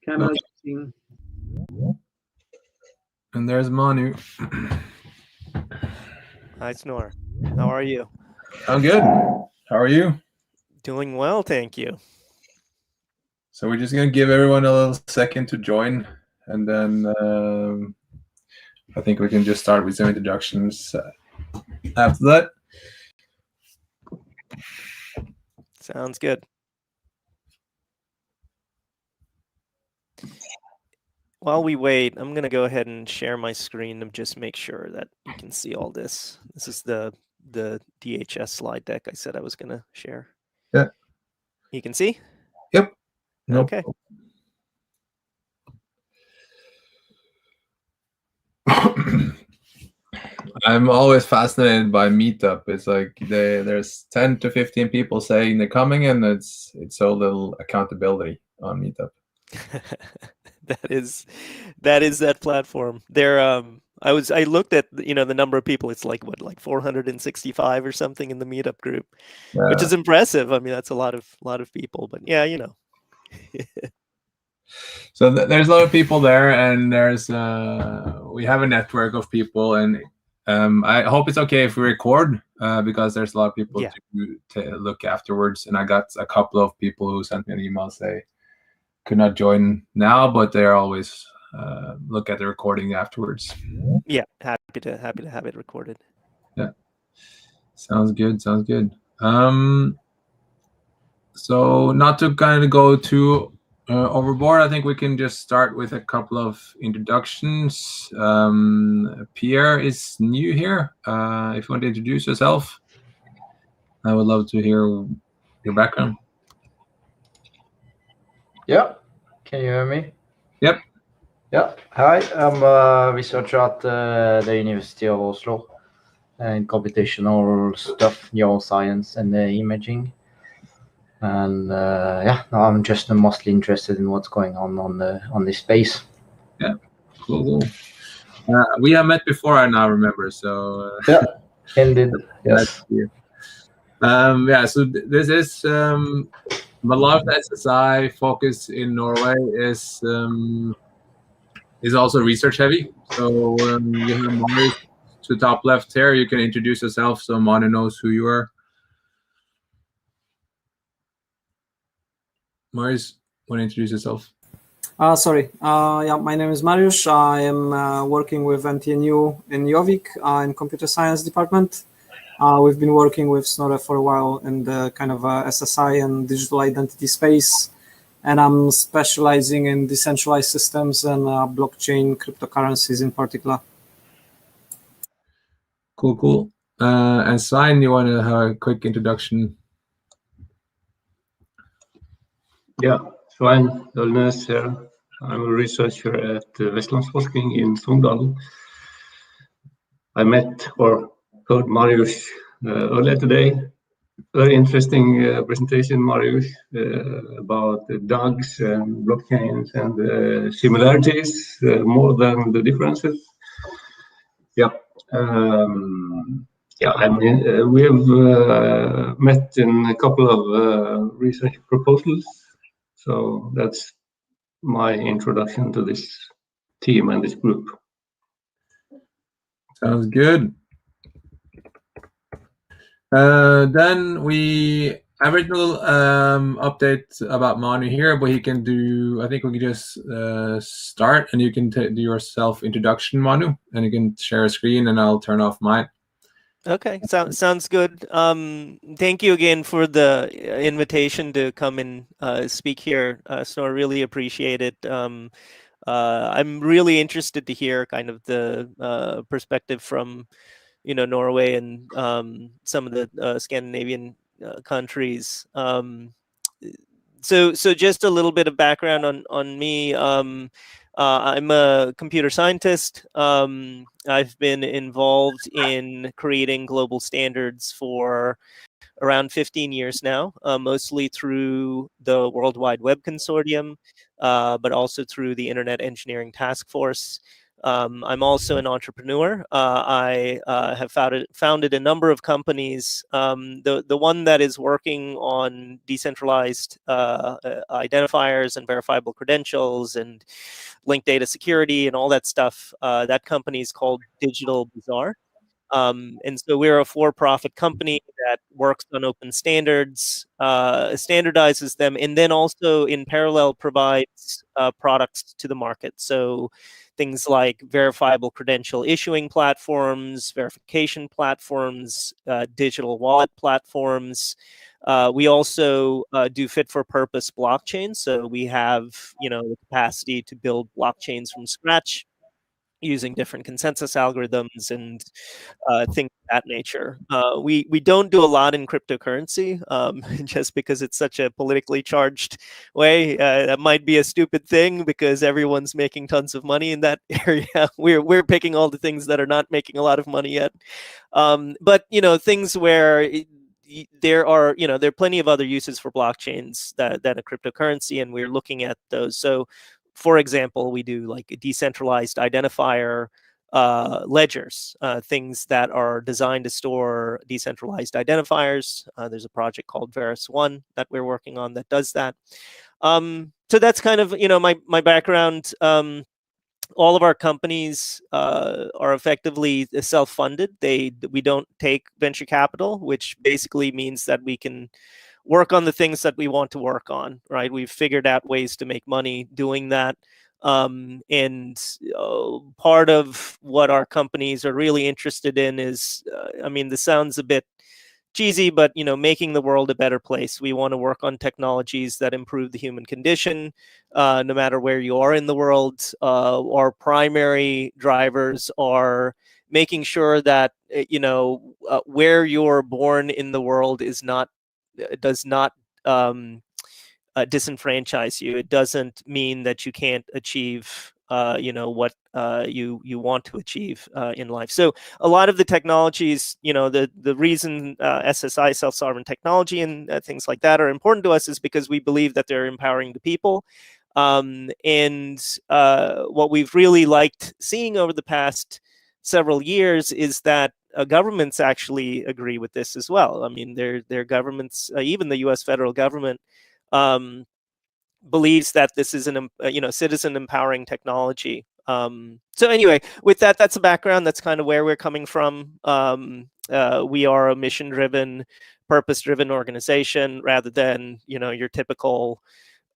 Camera shifting. And there's Manu. Hi, Snore. How are you? I'm good. How are you? Doing well, thank you. So we're just gonna give everyone a little second to join, and then I think we can just start with some introductions after that. Sounds good. While we wait, I'm going to go ahead and share my screen to just make sure that you can see all this. This is the DHS slide deck I said I was going to share. Yeah. You can see? Yep. Nope. Okay. I'm always fascinated by Meetup. It's like there's 10 to 15 people saying they're coming, and it's so little accountability on Meetup. that is that platform. There I looked at the number of people. It's like 465 or something in the Meetup group, which is impressive. I mean, that's a lot of people. But yeah, So there's a lot of people there, and there's we have a network of people, and I hope it's okay if we record because there's a lot of people to look afterwards. And I got a couple of people who sent me an email say could not join now, but they're always look at the recording afterwards. Yeah, happy to have it recorded. Yeah, sounds good. So not to kind of go too overboard, I think we can just start with a couple of introductions. Pierre is new here. If you want to introduce yourself, I would love to hear your background. Yeah, can you hear me? Yep. Yeah, hi, I'm a researcher at the University of Oslo in computational stuff, neuroscience and imaging. And yeah, I'm just mostly interested in what's going on this space. Yeah, cool. We have met before, I now remember. So yeah, indeed. Yes. Yeah. So this is a lot of the SSI focus in Norway is also research heavy. So you have Manu to top left here. You can introduce yourself so Manu knows who you are. Marius, want to introduce yourself? Sorry. Yeah, my name is Marius. I am working with NTNU in Gjøvik in computer science department. We've been working with Snorre for a while in the kind of SSI and digital identity space. And I'm specializing in decentralized systems and blockchain cryptocurrencies in particular. Cool. And Svein, you want to have a quick introduction? Yeah, Svein Ølnes here. I'm a researcher at Vestlandsforskning in Sogndal. I met or heard Marius earlier today. Very interesting presentation, Marius, about the DAGs and blockchains and similarities more than the differences. Yeah. I mean, we have met in a couple of research proposals. So that's my introduction to this team and this group. Sounds good. Then we have a little update about Manu here, but he can do. I think we can just start, and you can do your self introduction, Manu, and you can share a screen, and I'll turn off mine. Okay, sounds good. Thank you again for the invitation to come and speak here. So I really appreciate it. I'm really interested to hear kind of the perspective from Norway and some of the Scandinavian countries. So just a little bit of background on me. I'm a computer scientist. I've been involved in creating global standards for around 15 years now, mostly through the World Wide Web Consortium, but also through the Internet Engineering Task Force. I'm also an entrepreneur. I have founded a number of companies. The one that is working on decentralized identifiers and verifiable credentials and linked data security and all that stuff, that company is called Digital Bazaar. And so we're a for-profit company that works on open standards, standardizes them, and then also in parallel provides products to the market. So things like verifiable credential issuing platforms, verification platforms, digital wallet platforms. We also do fit-for-purpose blockchains. So we have, the capacity to build blockchains from scratch using different consensus algorithms and things of that nature. We don't do a lot in cryptocurrency just because it's such a politically charged way. That might be a stupid thing because everyone's making tons of money in that area. We're picking all the things that are not making a lot of money yet. But things where there are plenty of other uses for blockchains than a cryptocurrency, and we're looking at those. So for example, we do like a decentralized identifier ledgers, things that are designed to store decentralized identifiers. There's a project called Verus1 that we're working on that does that. So that's kind of my background. All of our companies are effectively self-funded. We don't take venture capital, which basically means that we can work on the things that we want to work on, right? We've figured out ways to make money doing that. And part of what our companies are really interested in is, this sounds a bit cheesy, but making the world a better place. We want to work on technologies that improve the human condition, no matter where you are in the world. Our primary drivers are making sure that where you're born in the world does not disenfranchise you. It doesn't mean that you can't achieve what you want to achieve in life. So a lot of the technologies, the reason SSI, self-sovereign technology, and things like that are important to us is because we believe that they're empowering the people. And what we've really liked seeing over the past several years is that governments actually agree with this as well. I mean, their governments, even the U.S. federal government, believes that this is an citizen empowering technology. So anyway, with that, that's a background. That's kind of where we're coming from. We are a mission-driven, purpose-driven organization rather than your typical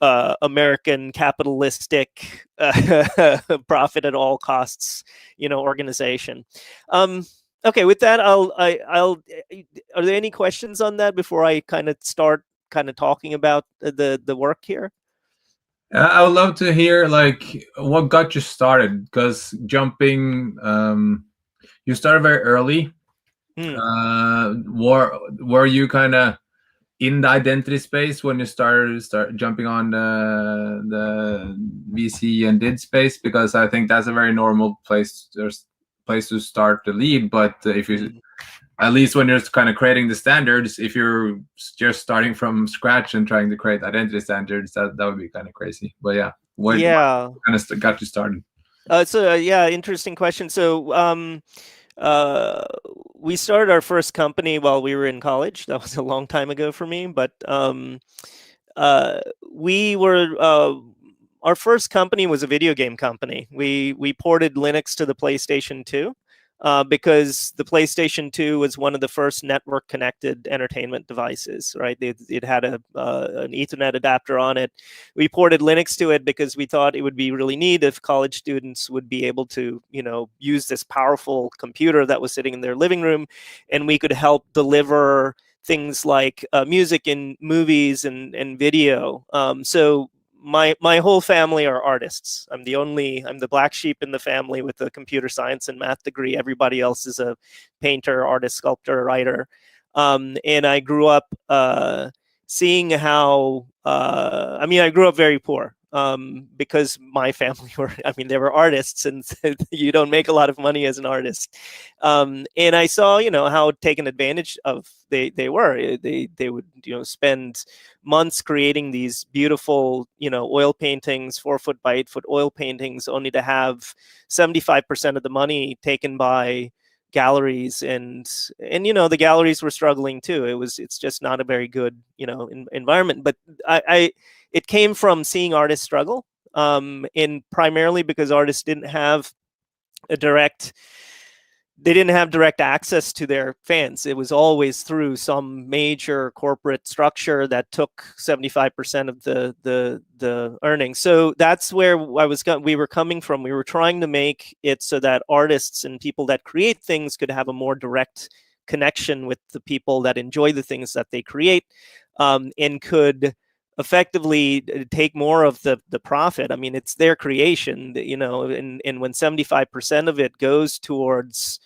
American capitalistic profit at all costs organization. Okay, with that, I'll. Are there any questions on that before I kind of start talking about the work here? I would love to hear like what got you started, because jumping, you started very early. Were you kind of in the identity space when you start jumping on the VC and DID space? Because I think that's a very normal place to start to lead. But if you, at least when you're kind of creating the standards, if you're just starting from scratch and trying to create identity standards, that would be kind of crazy. But yeah, what kind of got you started? Interesting question. So we started our first company while we were in college. That was a long time ago for me, but we were our first company was a video game company. We ported Linux to the PlayStation 2. Because the PlayStation 2 was one of the first network-connected entertainment devices, right? It had an Ethernet adapter on it. We ported Linux to it because we thought it would be really neat if college students would be able to, use this powerful computer that was sitting in their living room, and we could help deliver things like music and movies and video. So my whole family are artists. I'm the black sheep in the family with a computer science and math degree. Everybody else is a painter, artist, sculptor, writer. And I grew up seeing how, I grew up very poor. because my family they were artists, and you don't make a lot of money as an artist. And I saw, how taken advantage of they were. They would, spend months creating these beautiful, oil paintings, 4-foot by 8-foot oil paintings, only to have 75% of the money taken by galleries, and the galleries were struggling too. It's just not a very good environment. But it came from seeing artists struggle, and primarily because artists didn't have direct access to their fans. It was always through some major corporate structure that took 75% of the earnings. So that's where we were coming from. We were trying to make it so that artists and people that create things could have a more direct connection with the people that enjoy the things that they create, and could effectively take more of the profit. I mean, it's their creation, and when 75% of it goes towards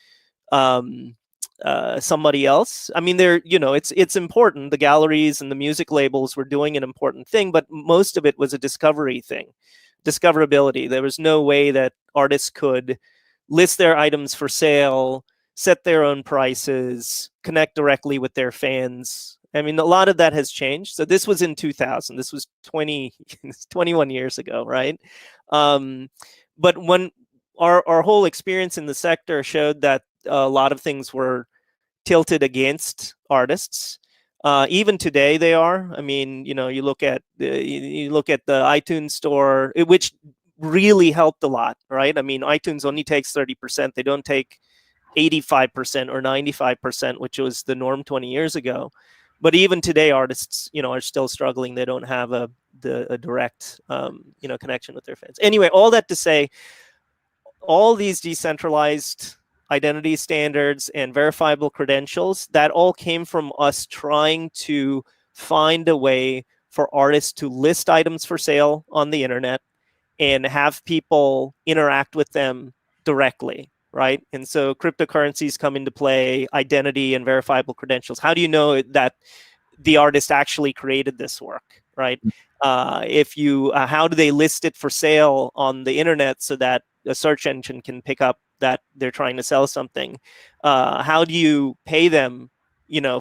somebody else, I mean, it's important. The galleries and the music labels were doing an important thing, but most of it was a discovery thing, discoverability. There was no way that artists could list their items for sale, set their own prices, connect directly with their fans. I mean, a lot of that has changed. So this was in 2000. This was 21 years ago, right? But when our whole experience in the sector showed that a lot of things were tilted against artists. Even today, they are. I mean, you look at the iTunes store, which really helped a lot, right? I mean, iTunes only takes 30%. They don't take 85% or 95%, which was the norm 20 years ago. But even today, artists, are still struggling. They don't have a direct, connection with their fans. Anyway, all that to say, all these decentralized identity standards and verifiable credentials, that all came from us trying to find a way for artists to list items for sale on the internet and have people interact with them directly, right? And so cryptocurrencies come into play, identity and verifiable credentials. How do you know that the artist actually created this work, right? How do they list it for sale on the internet so that a search engine can pick up that they're trying to sell something? How do you pay them,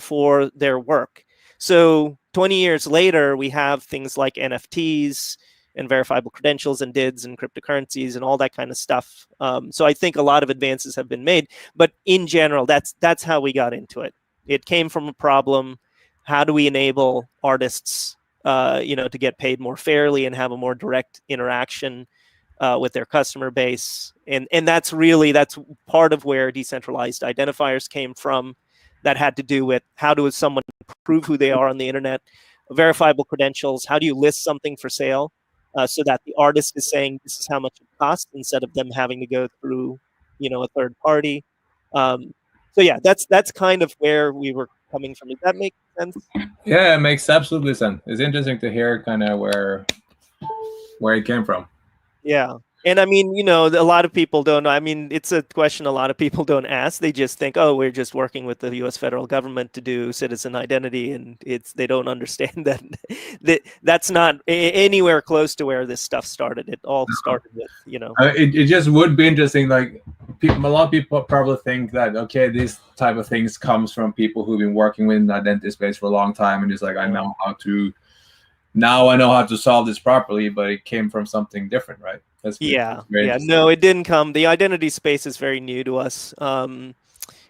for their work? So 20 years later, we have things like NFTs and verifiable credentials and DIDs and cryptocurrencies and all that kind of stuff. So I think a lot of advances have been made, but in general, that's how we got into it. It came from a problem. How do we enable artists, to get paid more fairly and have a more direct interaction with their customer base? And that's part of where decentralized identifiers came from. That had to do with how does someone prove who they are on the internet, verifiable credentials. How do you list something for sale so that the artist is saying this is how much it costs instead of them having to go through, a third party. So yeah, that's kind of where we were coming from. Does that make sense? Yeah, it makes absolutely sense. It's interesting to hear kind of where it came from. Yeah. And I mean, a lot of people don't know. I mean, it's a question a lot of people don't ask. They just think, oh, we're just working with the U.S. federal government to do citizen identity, and they don't understand that's not anywhere close to where this stuff started. It all started with, It just would be interesting. Like, a lot of people probably think that, okay, these type of things comes from people who've been working with the identity space for a long time, and just like, I know how to solve this properly, but it came from something different, right? Yeah. No, it didn't come. The identity space is very new to us, and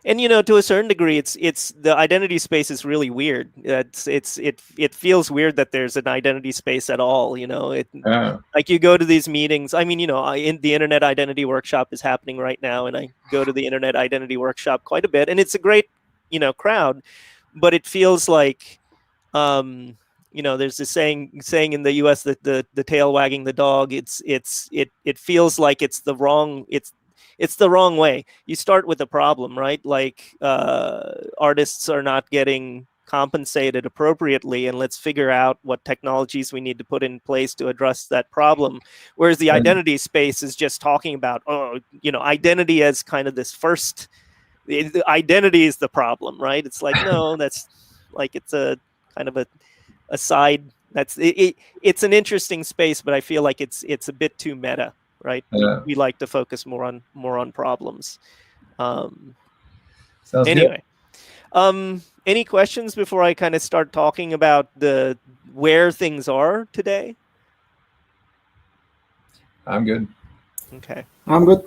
to a certain degree, it's the identity space is really weird. It feels weird that there's an identity space at all. Like you go to these meetings. I mean, in the Internet Identity Workshop is happening right now, and I go to the Internet Identity Workshop quite a bit, and it's a great crowd, but it feels like there's this saying in the U.S. that the tail wagging the dog. It feels like it's the wrong way. You start with a problem, right? Like artists are not getting compensated appropriately, and let's figure out what technologies we need to put in place to address that problem. Whereas the identity space is just talking about, identity as kind of this first. The identity is the problem, right? It's like, no, that's like it's a kind of a side That's it. It's an interesting space, but I feel like it's a bit too meta, right? Yeah. We like to focus more on problems. Sounds Anyway, any questions before I kind of start talking about where things are today? good. I'm good. Okay. I'm good.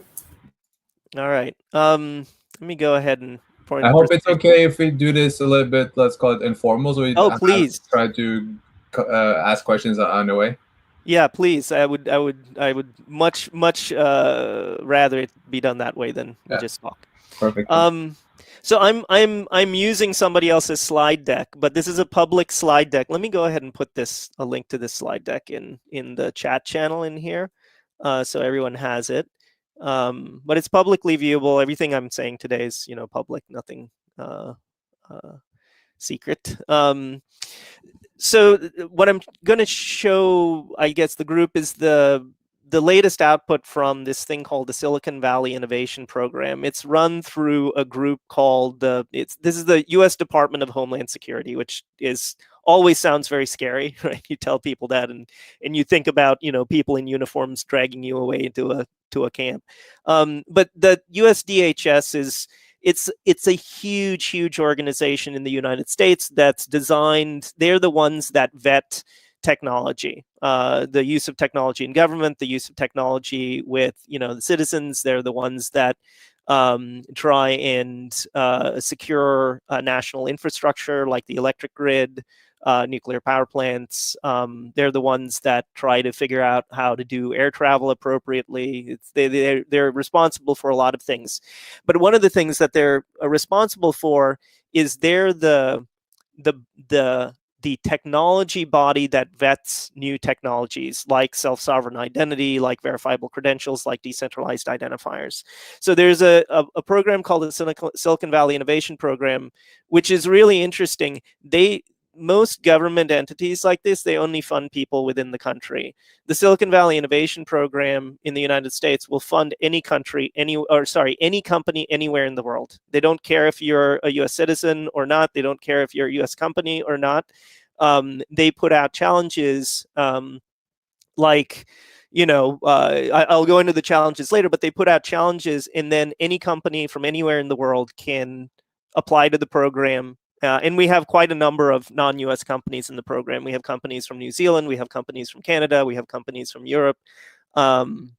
All right. Let me go ahead and I hope it's okay if we do this a little bit, let's call it informal, so we please try to ask questions on the way. Yeah, please. I would much rather it be done that way than we just talk. Perfect. So I'm using somebody else's slide deck, but this is a public slide deck. Let me go ahead and put a link to this slide deck in the chat channel in here, so everyone has it. But it's publicly viewable. Everything I'm saying today is public, nothing secret. So what I'm going to show, I guess, the group is the latest output from this thing called the Silicon Valley Innovation Program. It's run through a group called this is the U.S. Department of Homeland Security, which always sounds very scary, right? You tell people that, and you think about people in uniforms dragging you away into a camp. But the USDHS is. It's a huge organization in the United States that's designed. They're the ones that vet technology, the use of technology in government, the use of technology with the citizens. They're the ones that try and secure national infrastructure like the electric grid, nuclear power plants. They're the ones that try to figure out how to do air travel appropriately. They're responsible for a lot of things. But one of the things that they're responsible for is they're the technology body that vets new technologies like self-sovereign identity, like verifiable credentials, like decentralized identifiers. So there's a program called the Silicon Valley Innovation Program, which is really interesting. Most government entities like this, they only fund people within the country. The Silicon Valley Innovation Program in the United States will fund any company anywhere in the world. They don't care if you're a US citizen or not. They don't care if you're a US company or not. They put out challenges like, I'll go into the challenges later, but they put out challenges, and then any company from anywhere in the world can apply to the program. And we have quite a number of non-US companies in the program. We have companies from New Zealand, we have companies from Canada, we have companies from Europe. In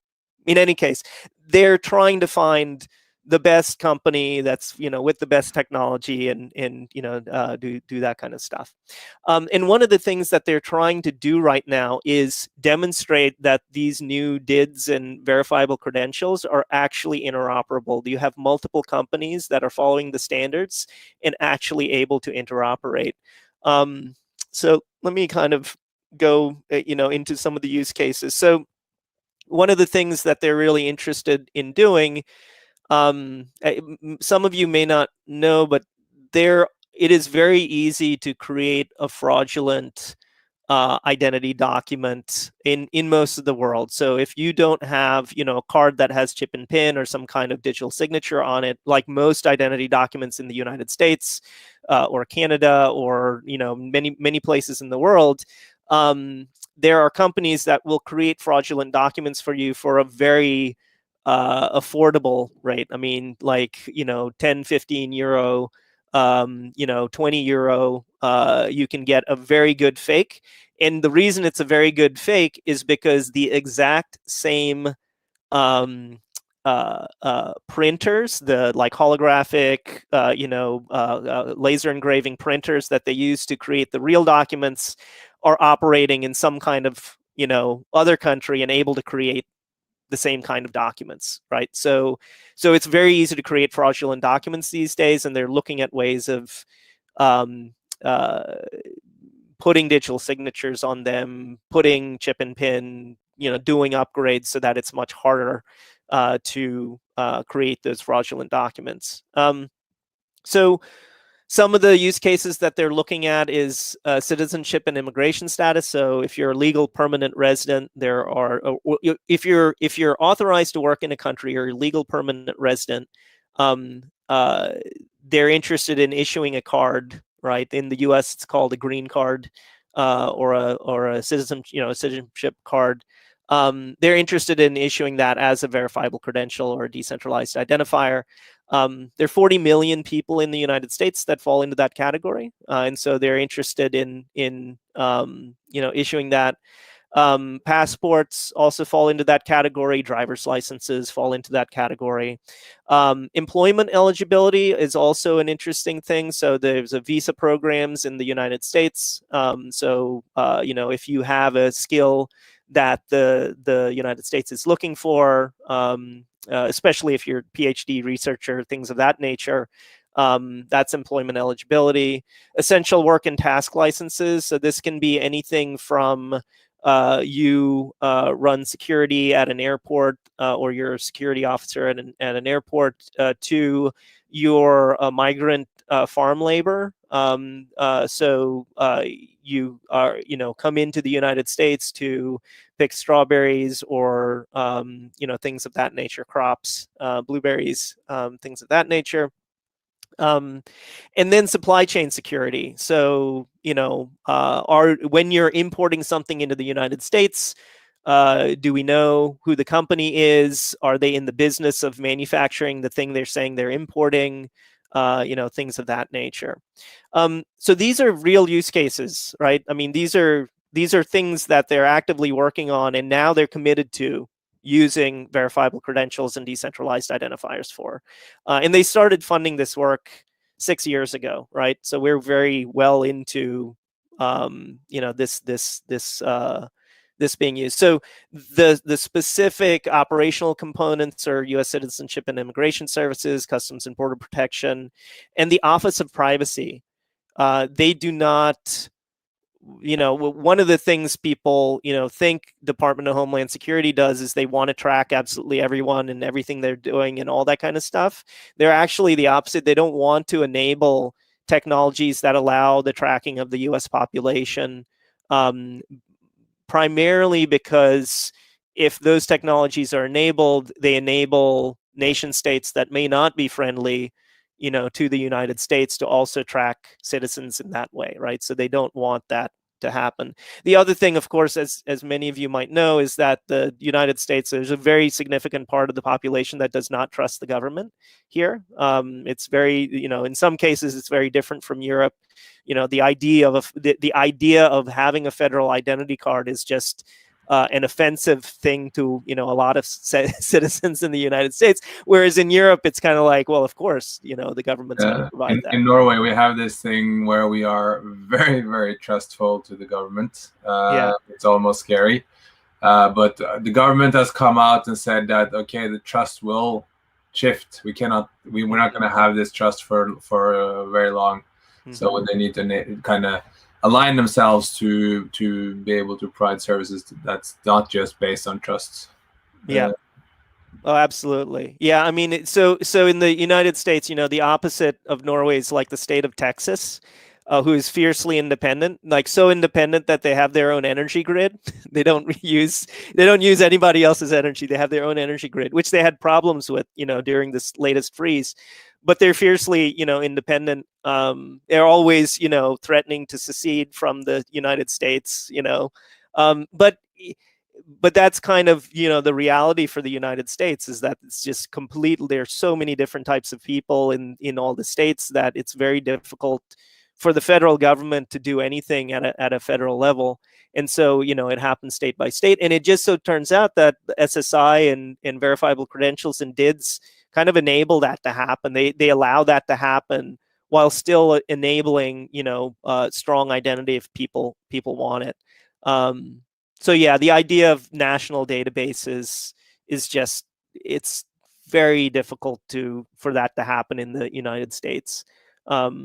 any case, they're trying to find the best company that's with the best technology and do that kind of stuff. And one of the things that they're trying to do right now is demonstrate that these new DIDs and verifiable credentials are actually interoperable. You have multiple companies that are following the standards and actually able to interoperate. So let me kind of go into some of the use cases. So one of the things that they're really interested in doing, some of you may not know, but it is very easy to create a fraudulent identity document in most of the world. So if you don't have a card that has chip and pin or some kind of digital signature on it, like most identity documents in the United States or Canada or many places in the world, there are companies that will create fraudulent documents for you for a very affordable rate. I mean, like 10, 15 euro, 20 euro, you can get a very good fake. And the reason it's a very good fake is because the exact same printers, the like holographic, laser engraving printers that they use to create the real documents are operating in some kind of other country and able to create the same kind of documents, right? So it's very easy to create fraudulent documents these days, and they're looking at ways of putting digital signatures on them, putting chip and pin, doing upgrades so that it's much harder to create those fraudulent documents. So some of the use cases that they're looking at is citizenship and immigration status. So if you're a legal permanent resident, if you're authorized to work in a country or a legal permanent resident, they're interested in issuing a card, right? In the US, it's called a green card. or a citizenship card, they're interested in issuing that as a verifiable credential or a decentralized identifier. There are 40 million people in the United States that fall into that category, and so they're interested in issuing that. Passports also fall into that category. Driver's licenses fall into that category. Employment eligibility is also an interesting thing. So there's a visa programs in the United States. If you have a skill that the United States is looking for, especially if you're a PhD researcher, things of that nature, that's employment eligibility. Essential work and task licenses. So this can be anything from you run security at an airport, or you're a security officer at an airport, to you're a migrant farm labor. You are, come into the United States to pick strawberries or, things of that nature, crops, blueberries, things of that nature. And then supply chain security. So, when you're importing something into the United States, do we know who the company is? Are they in the business of manufacturing the thing they're saying they're importing? Things of that nature. So these are real use cases, right? I mean, these are things that they're actively working on, and now they're committed to using verifiable credentials and decentralized identifiers for. And they started funding this work 6 years ago, right? So we're very well into this being used. So the specific operational components are U.S. Citizenship and Immigration Services, Customs and Border Protection, and the Office of Privacy. They do not. One of the things people, think Department of Homeland Security does is they want to track absolutely everyone and everything they're doing and all that kind of stuff. They're actually the opposite. They don't want to enable technologies that allow the tracking of the U.S. population, primarily because if those technologies are enabled, they enable nation states that may not be friendly to the United States to also track citizens in that way, right? So they don't want that to happen. The other thing, of course, as many of you might know, is that the United States, there's a very significant part of the population that does not trust the government here. It's very, in some cases, it's very different from Europe. The idea of having a federal identity card is just an offensive thing to a lot of citizens in the United States, whereas in Europe it's kind of like, well, of course, the government's going to provide that. In Norway, we have this thing where we are very, very trustful to the government. It's almost scary, but the government has come out and said that okay, the trust will shift. We're not going to have this trust for very long. Mm-hmm. So they need to kind of align themselves to be able to provide services that's not just based on trust. Yeah. Oh, absolutely. Yeah. I mean, so in the United States, the opposite of Norway is like the state of Texas, who is fiercely independent, like so independent that they have their own energy grid. They don't use anybody else's energy. They have their own energy grid, which they had problems with, during this latest freeze. But they're fiercely, independent. They're always, threatening to secede from the United States, but that's kind of, the reality for the United States is that it's just completely, there's so many different types of people in all the states that it's very difficult for the federal government to do anything at a federal level. And so, it happens state by state. And it just so turns out that the SSI and verifiable credentials and DIDs kind of enable that to happen. They allow that to happen while still enabling, strong identity if people want it. So yeah, the idea of national databases is just, it's very difficult for that to happen in the United States,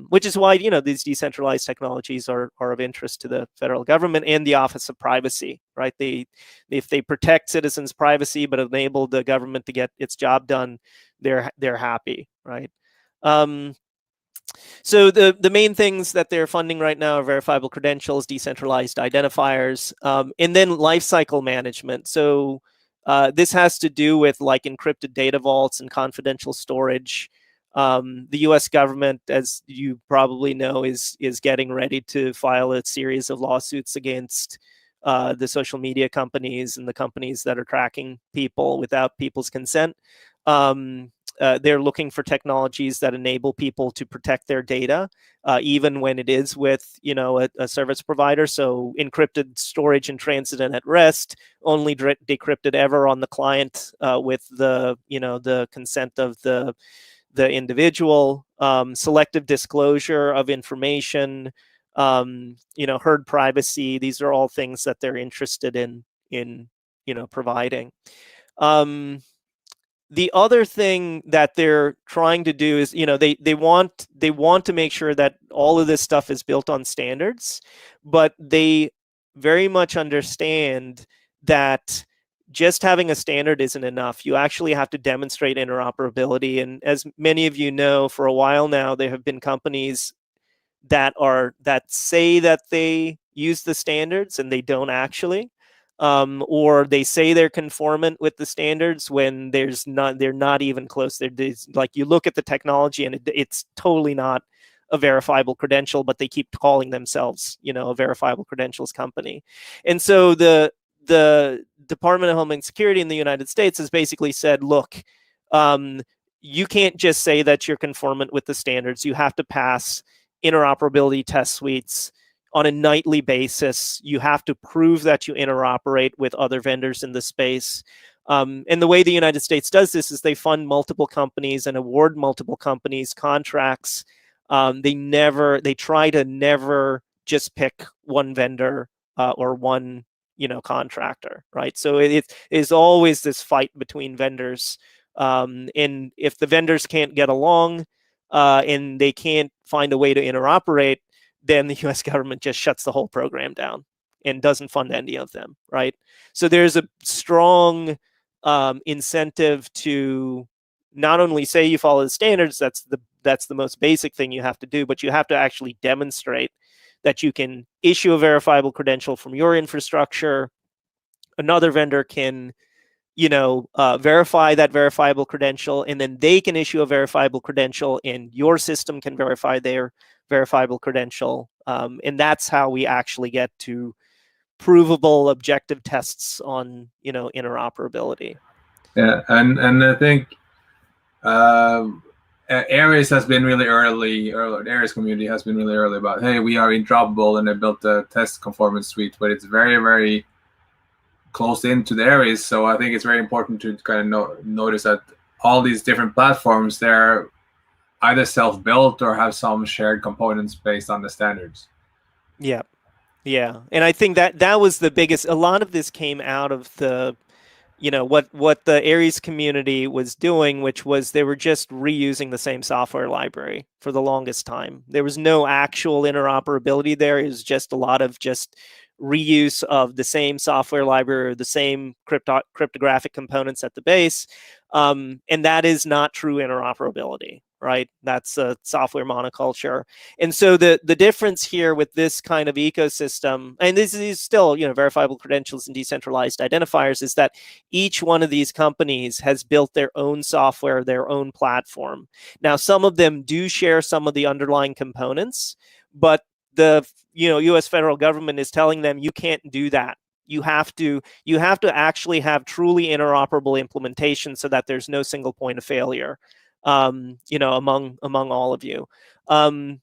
which is why, these decentralized technologies are of interest to the federal government and the Office of Privacy, right? If they protect citizens' privacy but enable the government to get its job done, they're happy, right? So the main things that they're funding right now are verifiable credentials, decentralized identifiers, and then lifecycle management. So this has to do with like encrypted data vaults and confidential storage. The U.S. government, as you probably know, is getting ready to file a series of lawsuits against the social media companies and the companies that are tracking people without people's consent. They're looking for technologies that enable people to protect their data, even when it is with, a service provider. So encrypted storage in transit and at rest, only decrypted ever on the client with the, the consent of the individual, selective disclosure of information, herd privacy. These are all things that they're interested in providing. The other thing that they're trying to do is, they want to make sure that all of this stuff is built on standards, but they very much understand that just having a standard isn't enough. You actually have to demonstrate interoperability. And as many of you know, for a while now, there have been companies that say that they use the standards and they don't actually, or they say they're conformant with the standards when they're not even close. Like, you look at the technology and it's totally not a verifiable credential, but they keep calling themselves, a verifiable credentials company. And so the Department of Homeland Security in the United States has basically said, look, you can't just say that you're conformant with the standards. You have to pass interoperability test suites on a nightly basis. You have to prove that you interoperate with other vendors in the space. And the way the United States does this is they fund multiple companies and award multiple companies contracts. They try to never just pick one vendor or one contractor, right? So it is always this fight between vendors. And if the vendors can't get along and they can't find a way to interoperate, then the US government just shuts the whole program down and doesn't fund any of them, right? So there's a strong incentive to not only say you follow the standards, that's the most basic thing you have to do, but you have to actually demonstrate that you can issue a verifiable credential from your infrastructure. Another vendor can verify that verifiable credential, and then they can issue a verifiable credential and your system can verify their verifiable credential. And that's how we actually get to provable objective tests on, interoperability. Yeah, and I think Ares has been really early, or the Ares community has been really early about, hey, we are interoperable, and they built a test conformance suite, but it's very, very close into the Ares. So I think it's very important to kind of notice that all these different platforms, they're either self-built or have some shared components based on the standards. Yeah. And I think that was the biggest, a lot of this came out of the, what the Ares community was doing, which was they were just reusing the same software library for the longest time. There was no actual interoperability there. It was just a lot of just reuse of the same software library or the same cryptographic components at the base. And that is not true interoperability, right? That's a software monoculture. And so the difference here with this kind of ecosystem, and this is still, verifiable credentials and decentralized identifiers, is that each one of these companies has built their own software, their own platform. Now, some of them do share some of the underlying components, but the U.S. federal government is telling them you can't do that. You have to actually have truly interoperable implementation so that there's no single point of failure, among all of you. And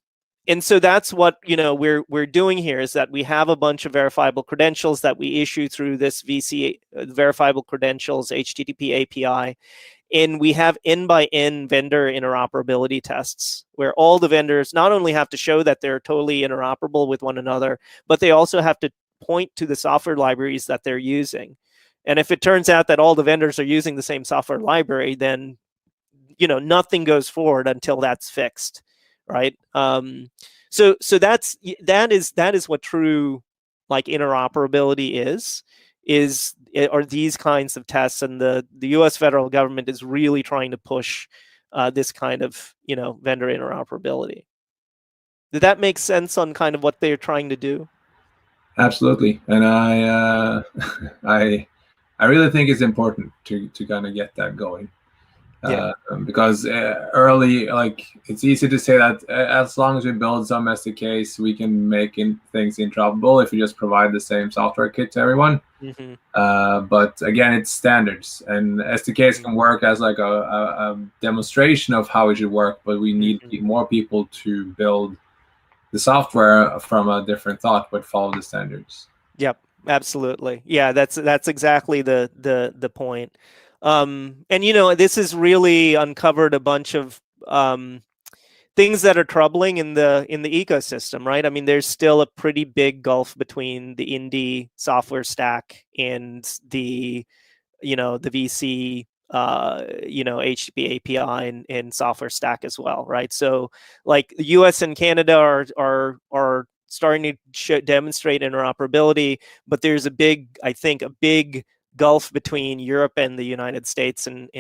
so that's what we're doing here, is that we have a bunch of verifiable credentials that we issue through this VC verifiable credentials HTTP API. And we have N-by-N vendor interoperability tests where all the vendors not only have to show that they're totally interoperable with one another, but they also have to point to the software libraries that they're using. And if it turns out that all the vendors are using the same software library, then nothing goes forward until that's fixed, right? So that is what true interoperability are these kinds of tests, and the U.S. federal government is really trying to push this kind of vendor interoperability. Did that make sense on kind of what they're trying to do? Absolutely, and I really think it's important to kind of get that going. Because early, like, it's easy to say that as long as we build some SDKs, we can make things interoperable if we just provide the same software kit to everyone. But again, it's standards, and SDKs can work as like a demonstration of how it should work, but we need more people to build the software from a different thought, but follow the standards. Yep, absolutely. Yeah, that's exactly the point. And this has really uncovered a bunch of things that are troubling in the ecosystem, right? I mean, there's still a pretty big gulf between the indie software stack and the VC HTTP API and software stack as well, right? So like the US and Canada are starting to demonstrate interoperability, but there's a big gulf between Europe and the United States and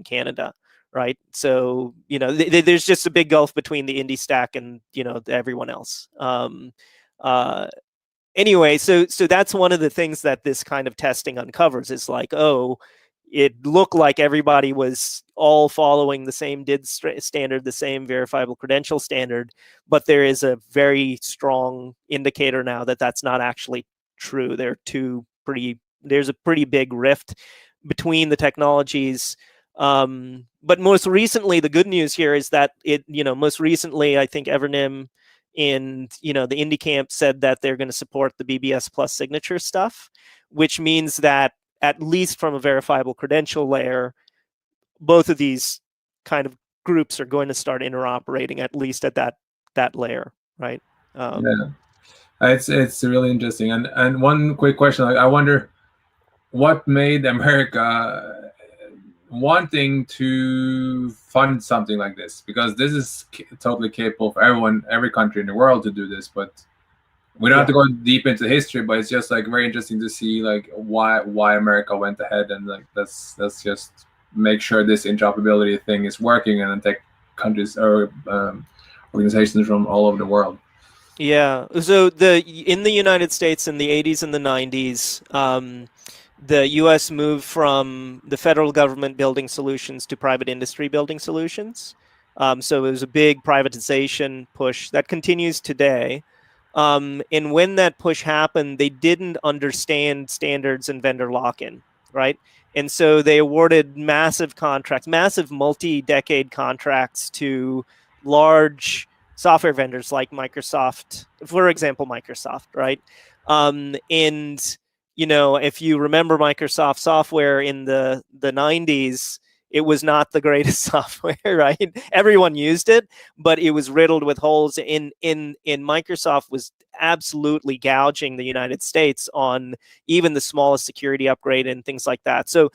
Canada, right? So there's just a big gulf between the indie stack and everyone else. Anyway, so that's one of the things that this kind of testing uncovers is like, oh, it looked like everybody was all following the same DID standard, the same verifiable credential standard, but there is a very strong indicator now that that's not actually true. There's a pretty big rift between the technologies. But most recently, the good news here is that most recently, I think Evernym and the indie camp said that they're going to support the BBS plus signature stuff, which means that at least from a verifiable credential layer, both of these kind of groups are going to start interoperating at least at that layer, right? It's really interesting. And one quick question, I wonder what made America wanting to fund something like this, because this is totally capable for every country in the world to do this, but we don't have to go deep into history, but it's just like very interesting to see like why America went ahead and like let's just make sure this interoperability thing is working and then take countries or organizations from all over the world. Yeah, so in the United States in the 80s and the 90s, the U.S. moved from the federal government building solutions to private industry building solutions. So it was a big privatization push that continues today. And when that push happened, they didn't understand standards and vendor lock-in, right? And so they awarded massive contracts, massive multi-decade contracts to large software vendors like Microsoft, for example, Microsoft, right? And if you remember Microsoft software in the 90s, it was not the greatest software, right? Everyone used it, but it was riddled with holes. In Microsoft was absolutely gouging the United States on even the smallest security upgrade and things like that. So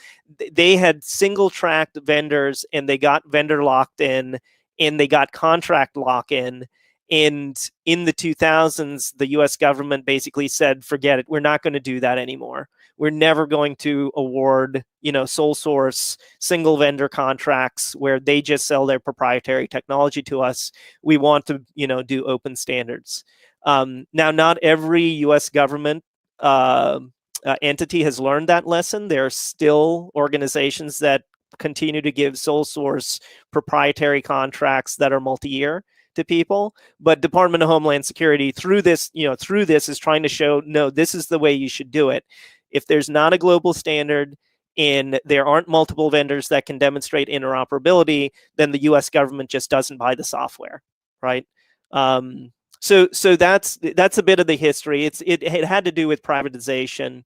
they had single-tracked vendors, and they got vendor locked in, and they got contract lock-in. And in the 2000s, the US government basically said, forget it, we're not going to do that anymore. We're never going to award, sole source, single vendor contracts where they just sell their proprietary technology to us. We want to, do open standards. Now, not every US government entity has learned that lesson. There are still organizations that continue to give sole source proprietary contracts that are multi-year to people, but Department of Homeland Security through this is trying to show, no, this is the way you should do it. If there's not a global standard and there aren't multiple vendors that can demonstrate interoperability, then the US government just doesn't buy the software, right? So that's a bit of the history. It had to do with privatization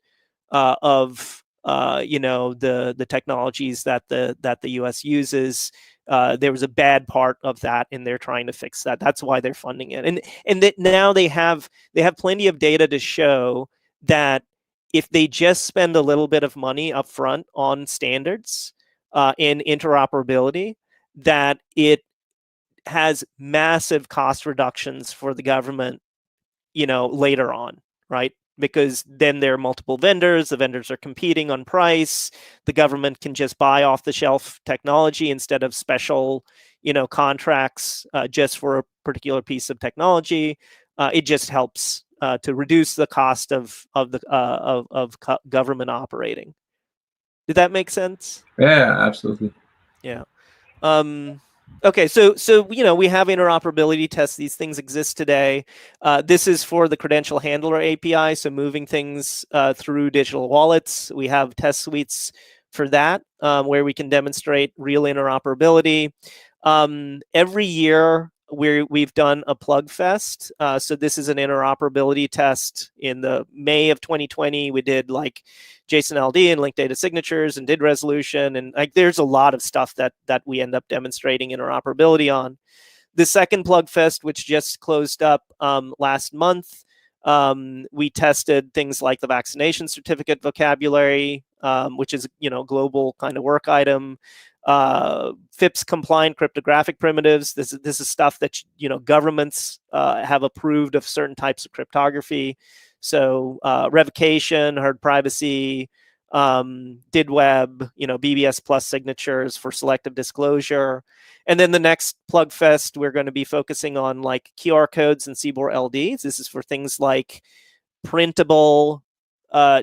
of the technologies that the US uses. There was a bad part of that, and they're trying to fix that. That's why they're funding it. And that now they have plenty of data to show that if they just spend a little bit of money up front on standards and interoperability, that it has massive cost reductions for the government, later on, right? Because then there are multiple vendors, the vendors are competing on price, the government can just buy off the shelf technology instead of special, contracts just for a particular piece of technology. It just helps to reduce the cost of government operating. Did that make sense? Yeah, absolutely. Yeah. Okay, so we have interoperability tests. These things exist today. This is for the credential handler API, so moving things through digital wallets. We have test suites for that, where we can demonstrate real interoperability. Every year we've done a plug fest. So this is an interoperability test. In the May of 2020, we did like JSON LD and linked data signatures and did resolution, and like there's a lot of stuff that we end up demonstrating interoperability on. The second plug fest, which just closed up last month, we tested things like the vaccination certificate vocabulary, which is global kind of work item. FIPS compliant cryptographic primitives. This is stuff that governments have approved of certain types of cryptography. So revocation, hard privacy, DIDWeb, BBS plus signatures for selective disclosure. And then the next plug fest, we're going to be focusing on like QR codes and CBOR LDs. This is for things like printable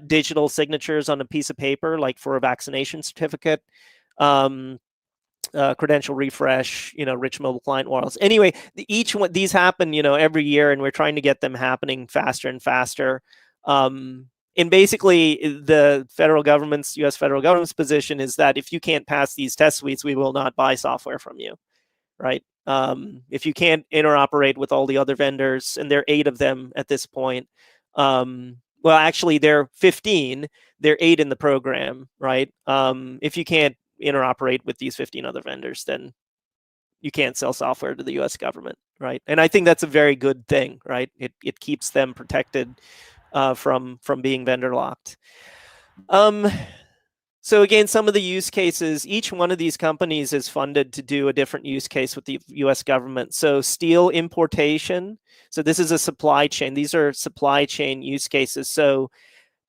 digital signatures on a piece of paper, like for a vaccination certificate. Credential refresh, rich mobile client URLs. Anyway, each one these happen, every year, and we're trying to get them happening faster and faster. And basically, the U.S. federal government's position is that if you can't pass these test suites, we will not buy software from you, right? If you can't interoperate with all the other vendors, and there are 8 of them at this point. Well, actually, there are 15. There are 8 in the program, right? If you can't interoperate with these 15 other vendors, then you can't sell software to the U.S. government, right? And I think that's a very good thing, right? It keeps them protected from being vendor locked. So again, some of the use cases, each one of these companies is funded to do a different use case with the U.S. government. So steel importation. So this is a supply chain. These are supply chain use cases. So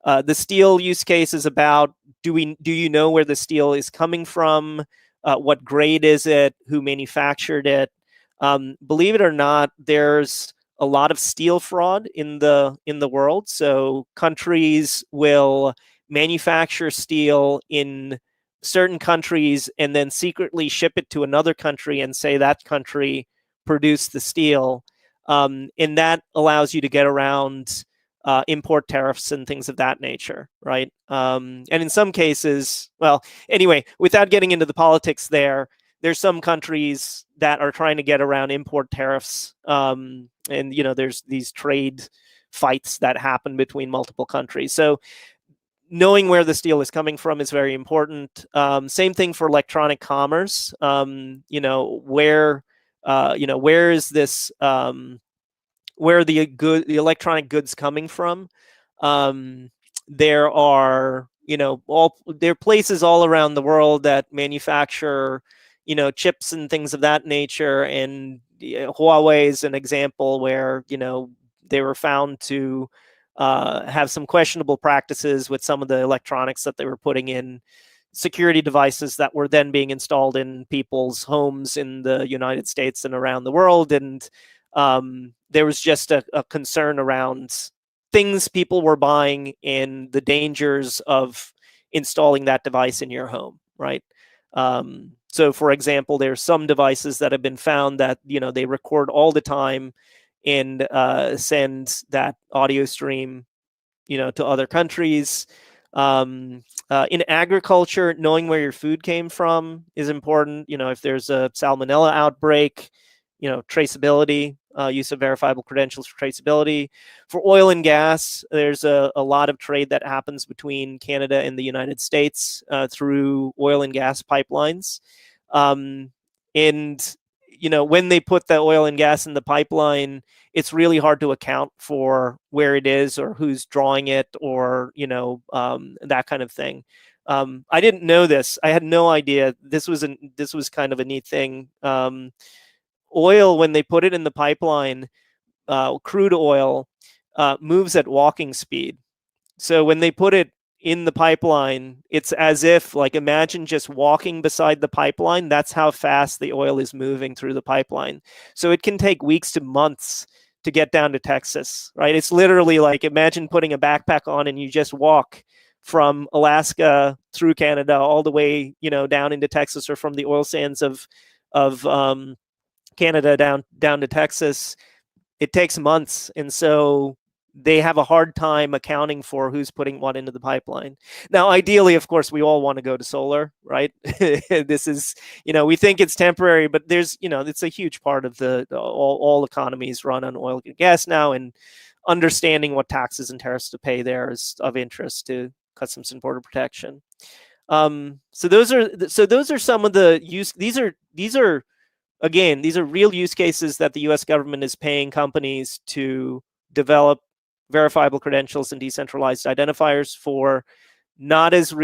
the steel use case is about, do you know where the steel is coming from? What grade is it? Who manufactured it? Believe it or not, there's a lot of steel fraud in the world. So countries will manufacture steel in certain countries and then secretly ship it to another country and say that country produced the steel. And that allows you to get around import tariffs and things of that nature, right? And in some cases, well, anyway, without getting into the politics there's some countries that are trying to get around import tariffs. And, there's these trade fights that happen between multiple countries. So knowing where the steel is coming from is very important. Same thing for electronic commerce. Where is this, where the electronic goods coming from? There are there are places all around the world that manufacture chips and things of that nature, and Huawei is an example where they were found to have some questionable practices with some of the electronics that they were putting in security devices that were then being installed in people's homes in the United States and around the world. And there was just a concern around things people were buying and the dangers of installing that device in your home, right? So, for example, there's some devices that have been found that they record all the time and send that audio stream to other countries. In agriculture, knowing where your food came from is important. If there's a salmonella outbreak, traceability, use of verifiable credentials for traceability. For oil and gas, there's a lot of trade that happens between Canada and the United States through oil and gas pipelines. And when they put the oil and gas in the pipeline, it's really hard to account for where it is or who's drawing it or that kind of thing. I didn't know this. I had no idea. This was kind of a neat thing. Oil, when they put it in the pipeline, crude oil moves at walking speed. So when they put it in the pipeline, it's as if, like, imagine just walking beside the pipeline. That's how fast the oil is moving through the pipeline. So it can take weeks to months to get down to Texas, right? It's literally like, imagine putting a backpack on and you just walk from Alaska through Canada all the way, down into Texas, or from the oil sands of Canada down to Texas, it takes months. And so they have a hard time accounting for who's putting what into the pipeline. Now, ideally, of course, we all want to go to solar, right? This is, we think it's temporary, but there's, it's a huge part of all economies run on oil and gas now, and understanding what taxes and tariffs to pay there is of interest to Customs and Border Protection. So those are some of the use. These are real use cases that the U.S. government is paying companies to develop verifiable credentials and decentralized identifiers for, not as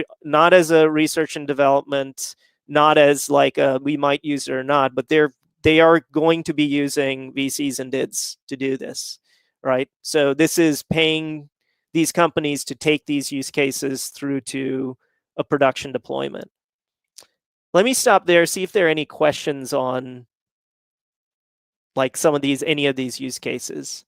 a research and development, not as like we might use it or not, but they are going to be using VCs and DIDs to do this, right? So this is paying these companies to take these use cases through to a production deployment. Let me stop there, see if there are any questions on like any of these use cases.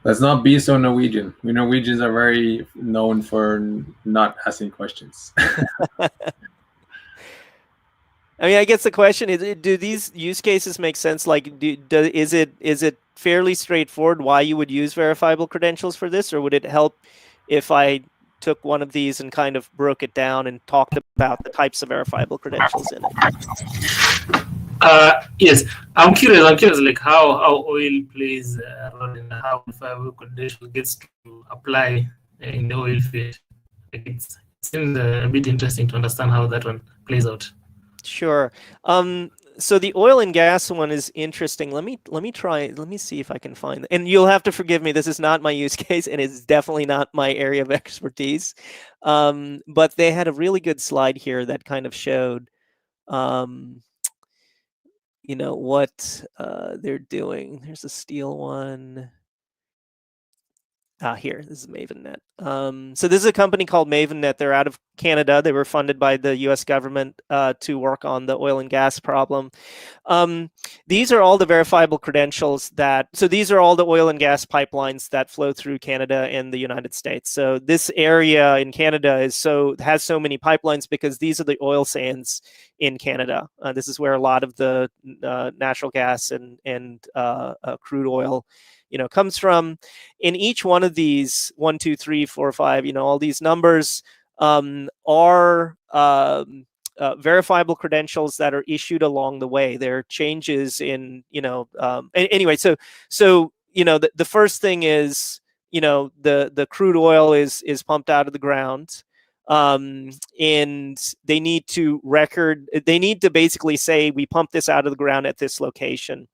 Let's not be so Norwegian. We Norwegians are very known for not asking questions. I mean, I guess the question is, do these use cases make sense? Like, is it fairly straightforward why you would use verifiable credentials for this, or would it help if I took one of these and kind of broke it down and talked about the types of verifiable credentials in it? Yes, I'm curious like how oil plays a role in how verifiable credential gets to apply in the oil field. Like it seems a bit interesting to understand how that one plays out. Sure. So the oil and gas one is interesting. Let me see if I can find it. And you'll have to forgive me. This is not my use case, and it's definitely not my area of expertise. But they had a really good slide here that kind of showed, what they're doing. There's a steel one. Here, this is MavenNet. So this is a company called MavenNet. They're out of Canada. They were funded by the U.S. government to work on the oil and gas problem. These are all the verifiable credentials so these are all the oil and gas pipelines that flow through Canada and the United States. So this area in Canada has so many pipelines because these are the oil sands in Canada. This is where a lot of the natural gas and crude oil comes from. In each one of these 1, 2, 3, 4, 5, all these numbers are verifiable credentials that are issued along the way. There are changes in, anyway. So the first thing is, the crude oil is pumped out of the ground. And they need to basically say, we pump this out of the ground at this location.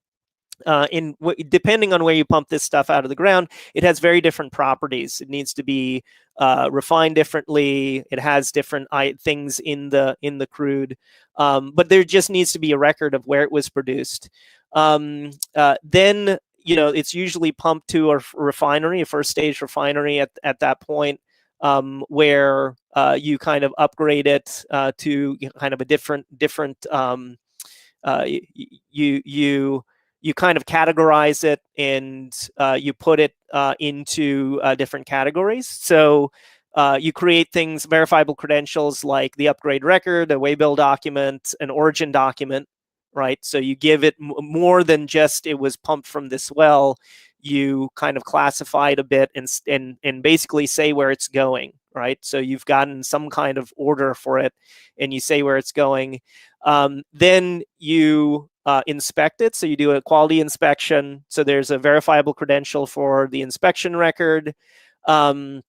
Depending on where you pump this stuff out of the ground, it has very different properties. It needs to be refined differently. It has different things in the crude, but there just needs to be a record of where it was produced. Then it's usually pumped to a refinery, a first stage refinery at that point, where you kind of upgrade it to kind of a different. You kind of categorize it, and you put it into different categories. So you create verifiable credentials like the upgrade record, a waybill document, an origin document, right? So you give it more than just it was pumped from this well. You kind of classify it a bit and basically say where it's going, right? So you've gotten some kind of order for it, and you say where it's going. Then you inspect it. So you do a quality inspection. So there's a verifiable credential for the inspection record. And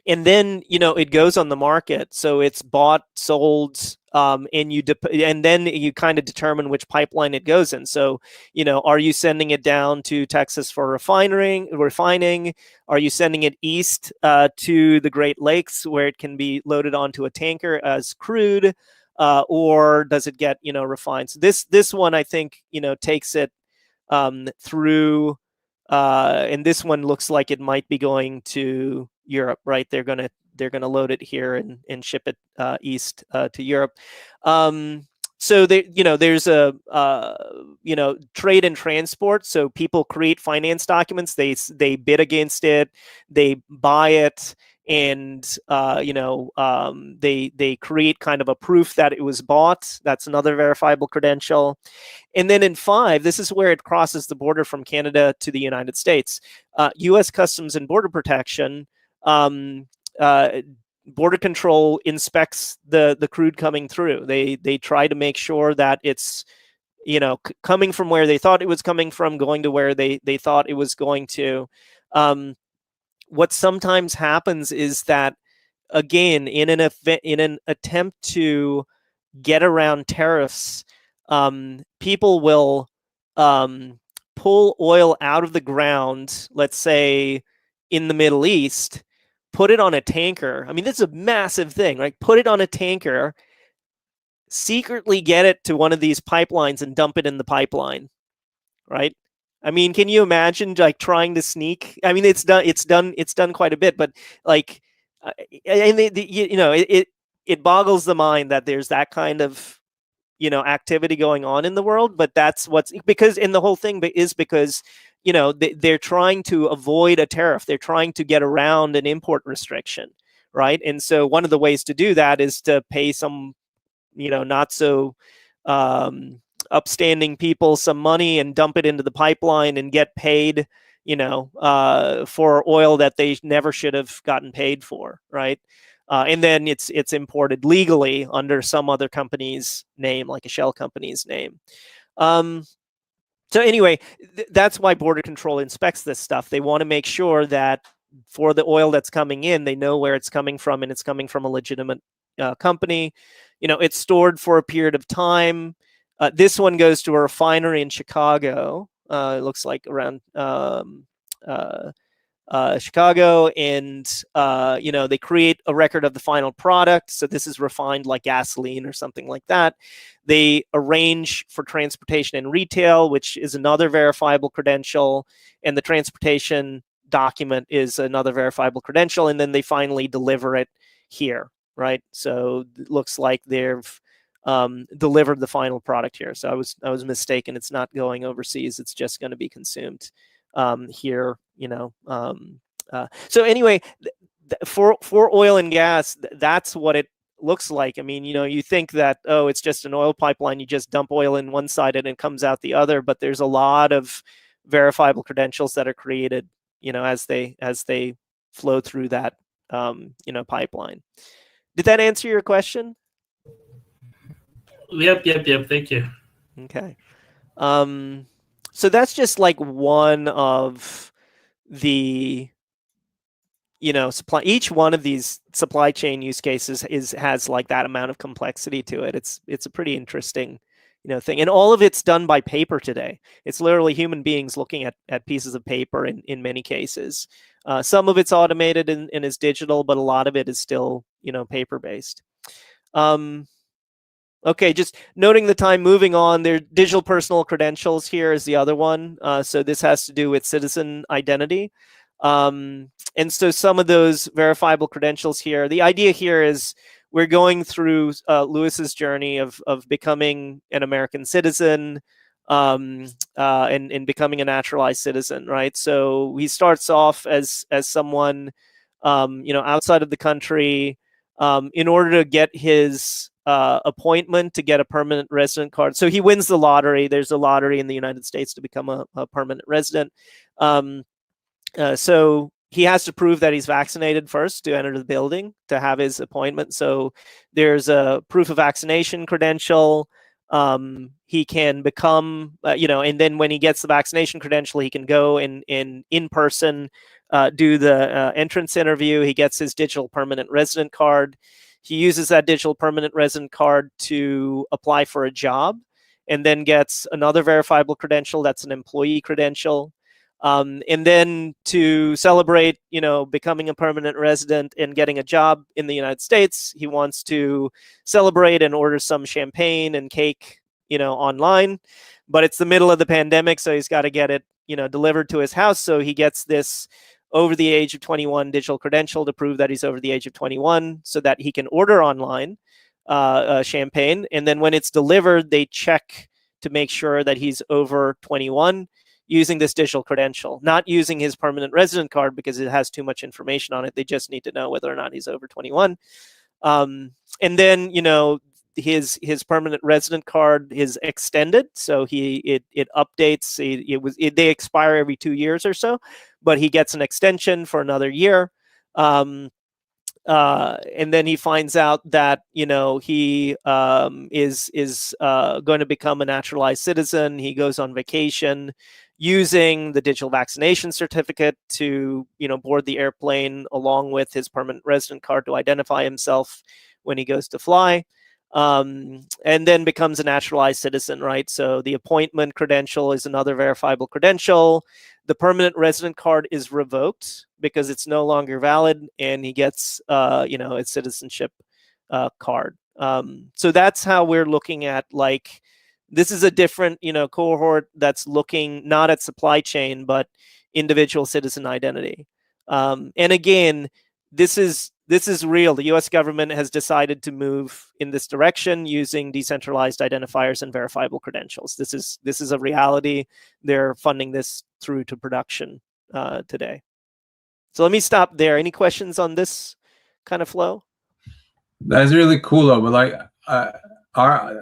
then, it goes on the market. So it's bought, sold, and then you kind of determine which pipeline it goes in. So, are you sending it down to Texas for refining? Are you sending it east to the Great Lakes, where it can be loaded onto a tanker as crude? Or does it get, refined? So this one, I think, takes it through, and this one looks like it might be going to Europe, right? They're gonna load it here and ship it east to Europe. So there, there's a trade and transport. So people create finance documents. They bid against it. They buy it, and they create kind of a proof that it was bought. That's another verifiable credential. And then in 5, this is where it crosses the border from Canada to the United States. U.S. Customs and Border Protection, Border Control inspects the crude coming through. They try to make sure that it's coming from where they thought it was coming from, going to where they thought it was going to. What sometimes happens is that, again, in an attempt to get around tariffs, people will pull oil out of the ground, let's say in the Middle East, put it on a tanker. I mean, this is a massive thing, right? Put it on a tanker, secretly get it to one of these pipelines and dump it in the pipeline, right? I mean, can you imagine like trying to sneak? I mean, it's done quite a bit, but like, and it boggles the mind that there's that kind of activity going on in the world. But that's what's because, and the whole thing is because they're trying to avoid a tariff. They're trying to get around an import restriction, right? And so one of the ways to do that is to pay some not so upstanding people some money and dump it into the pipeline and get paid for oil that they never should have gotten paid for, right? And then it's imported legally under some other company's name, like a shell company's name. So anyway, that's why Border Control inspects this stuff. They want to make sure that for the oil that's coming in, they know where it's coming from, and it's coming from a legitimate company. It's stored for a period of time. This one goes to a refinery in Chicago. It looks like around Chicago, and they create a record of the final product. So this is refined like gasoline or something like that. They arrange for transportation and retail, which is another verifiable credential, and the transportation document is another verifiable credential, and then they finally deliver it here, right? So it looks like they've delivered the final product here. So I was mistaken. It's not going overseas. It's just going to be consumed here. So anyway, for oil and gas, that's what it looks like. I mean, you think that, oh, it's just an oil pipeline. You just dump oil in one side and it comes out the other. But there's a lot of verifiable credentials that are created, as they flow through that, pipeline. Did that answer your question? Yep. Thank you. Okay. So that's just like one of the supply. Each one of these supply chain use cases has like that amount of complexity to it. It's a pretty interesting thing, and all of it's done by paper today. It's literally human beings looking at pieces of paper in many cases. Some of it's automated and is digital, but a lot of it is still paper based. Okay, just noting the time, moving on. There, digital personal credentials here is the other one. So this has to do with citizen identity. And so some of those verifiable credentials here, the idea here is we're going through Lewis's journey of becoming an American citizen and becoming a naturalized citizen, right? So he starts off as someone, outside of the country, in order to get his appointment to get a permanent resident card. So he wins the lottery. There's a lottery in the United States to become a permanent resident. So he has to prove that he's vaccinated first to enter the building to have his appointment. So there's a proof of vaccination credential. He can become, and then when he gets the vaccination credential, he can go and in person do the entrance interview. He gets his digital permanent resident card. He uses that digital permanent resident card to apply for a job, and then gets another verifiable credential that's an employee credential. And then to celebrate, becoming a permanent resident and getting a job in the United States, he wants to celebrate and order some champagne and cake, online. But it's the middle of the pandemic, so he's got to get it, delivered to his house. So he gets this over the age of 21 digital credential to prove that he's over the age of 21 so that he can order online. champagne, and then when it's delivered, they check to make sure that he's over 21 using this digital credential, not using his permanent resident card because it has too much information on it. They just need to know whether or not he's over 21. And then, you know, his permanent resident card is extended, so it updates. They expire every 2 years or so, but he gets an extension for another year. And then he finds out that, you know, he is going to become a naturalized citizen. He goes on vacation using the digital vaccination certificate to, you know, board the airplane along with his permanent resident card to identify himself when he goes to fly. And then becomes a naturalized citizen, right? So the appointment credential is another verifiable credential. The permanent resident card is revoked because it's no longer valid, and he gets, you know, a citizenship card. So that's how we're looking at, like, this is a different, you know, cohort that's looking not at supply chain, but individual citizen identity. And again, this is real. The US government has decided to move in this direction using decentralized identifiers and verifiable credentials. This is a reality. They're funding this through to production today. So let me stop there. Any questions on this kind of flow? That's really cool, though. But like,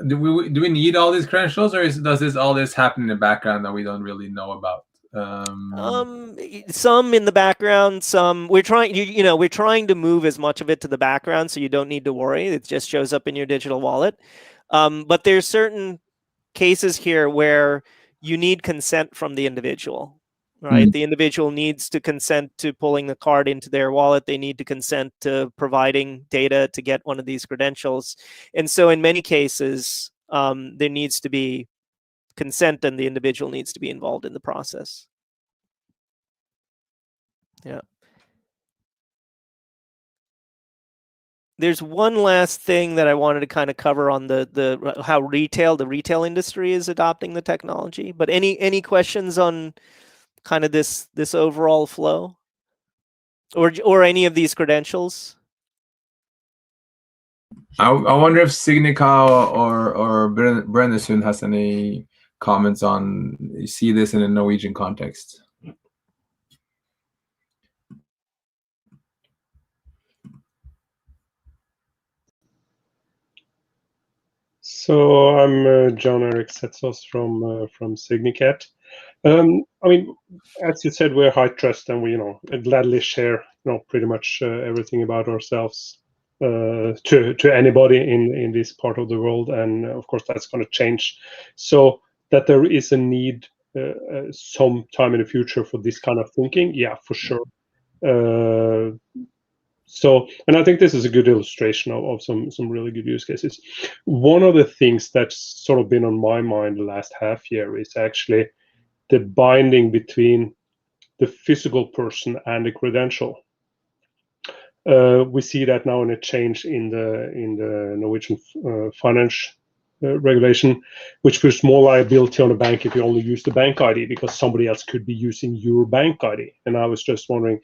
do we need all these credentials, or does all this happen in the background that we don't really know about? Some in the background, some we're trying. We're trying to move as much of it to the background, so you don't need to worry. It just shows up in your digital wallet. But there's certain cases here where you need consent from the individual, right? The individual needs to consent to pulling the card into their wallet. They need to consent to providing data to get one of these credentials. And so in many cases, there needs to be consent, and the individual needs to be involved in the process. Yeah. There's one last thing that I wanted to kind of cover on how the retail industry is adopting the technology. But any questions on kind of this overall flow, or any of these credentials? I wonder if Signica or Brennesund has any comments on see this in a Norwegian context. So I'm John Eric Setsos from Signicat. I mean, as you said, we're high trust, and we gladly share pretty much everything about ourselves to anybody in this part of the world, and of course that's going to change. So that there is a need some time in the future for this kind of thinking, yeah, for sure. So, and I think this is a good illustration of some really good use cases. One of the things that's sort of been on my mind the last half year is actually the binding between the physical person and the credential. We see that now in a change in the Norwegian finance regulation, which puts more liability on a bank if you only use the bank ID, because somebody else could be using your bank ID. And I was just wondering,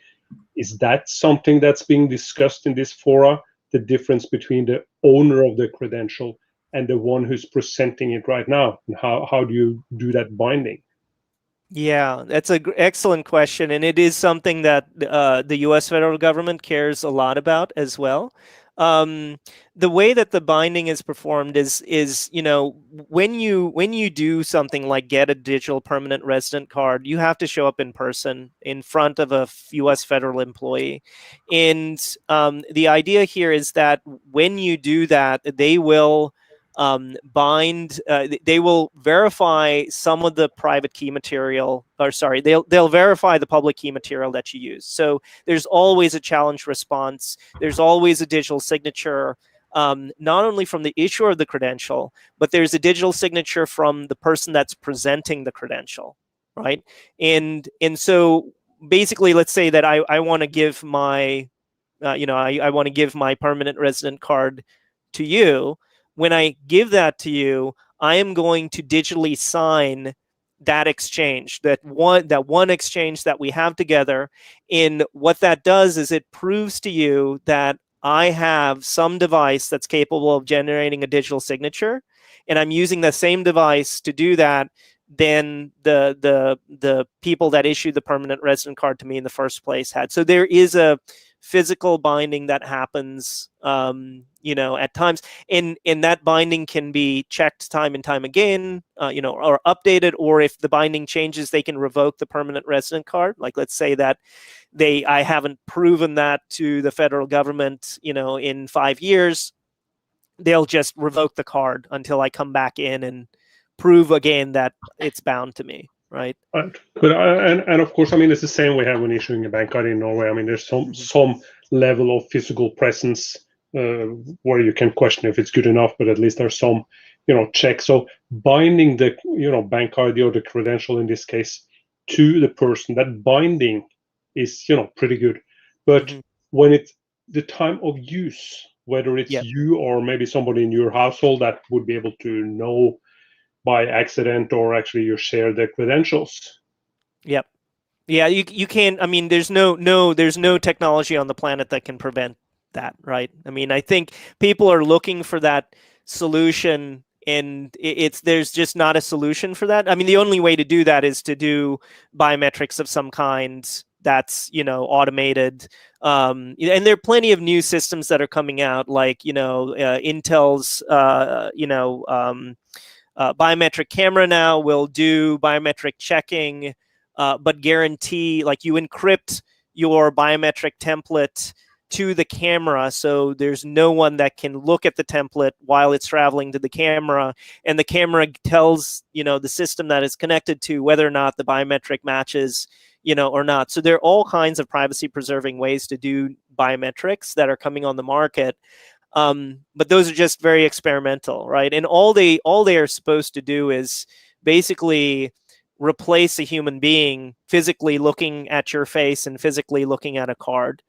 is that something that's being discussed in this fora, the difference between the owner of the credential and the one who's presenting it right now? And how do you do that binding? Yeah, that's an excellent question. And it is something that the US federal government cares a lot about as well. The way that the binding is performed is when you do something like get a digital permanent resident card, you have to show up in person in front of a US federal employee. And the idea here is that when you do that, they will they will verify some of the private key material, or sorry, they'll verify the public key material that you use. So there's always a challenge response. There's always a digital signature, not only from the issuer of the credential, but there's a digital signature from the person that's presenting the credential, right? And so basically, let's say that I want to give my, I want to give my permanent resident card to you. When I give that to you, I am going to digitally sign that exchange, that one exchange that we have together. And what that does is it proves to you that I have some device that's capable of generating a digital signature, and I'm using the same device to do that, then the people that issued the permanent resident card to me in the first place had. So there is a physical binding that happens, at times, and that binding can be checked time and time again, or updated, or if the binding changes, they can revoke the permanent resident card. Like, let's say that I haven't proven that to the federal government, in 5 years, they'll just revoke the card until I come back in and prove again that it's bound to me, right? Right. But and of course, I mean, it's the same we have when issuing a bank card in Norway. I mean, there's some level of physical presence where you can question if it's good enough, but at least there's some, check. So binding the, bank card or the credential in this case to the person, that binding is, pretty good. But when it's the time of use, whether it's you or maybe somebody in your household that would be able to know by accident, or actually you share the credentials. Yep. Yeah, you can't. I mean, there's no technology on the planet that can prevent that, right? I mean, I think people are looking for that solution, and there's just not a solution for that. I mean, the only way to do that is to do biometrics of some kind that's automated. And there are plenty of new systems that are coming out, like Intel's biometric camera now will do biometric checking, but guarantee, like, you encrypt your biometric template to the camera, so there's no one that can look at the template while it's traveling to the camera, and the camera tells the system that it's connected to whether or not the biometric matches or not. So there are all kinds of privacy preserving ways to do biometrics that are coming on the market. But those are just very experimental, right? And all they are supposed to do is basically replace a human being physically looking at your face and physically looking at a card.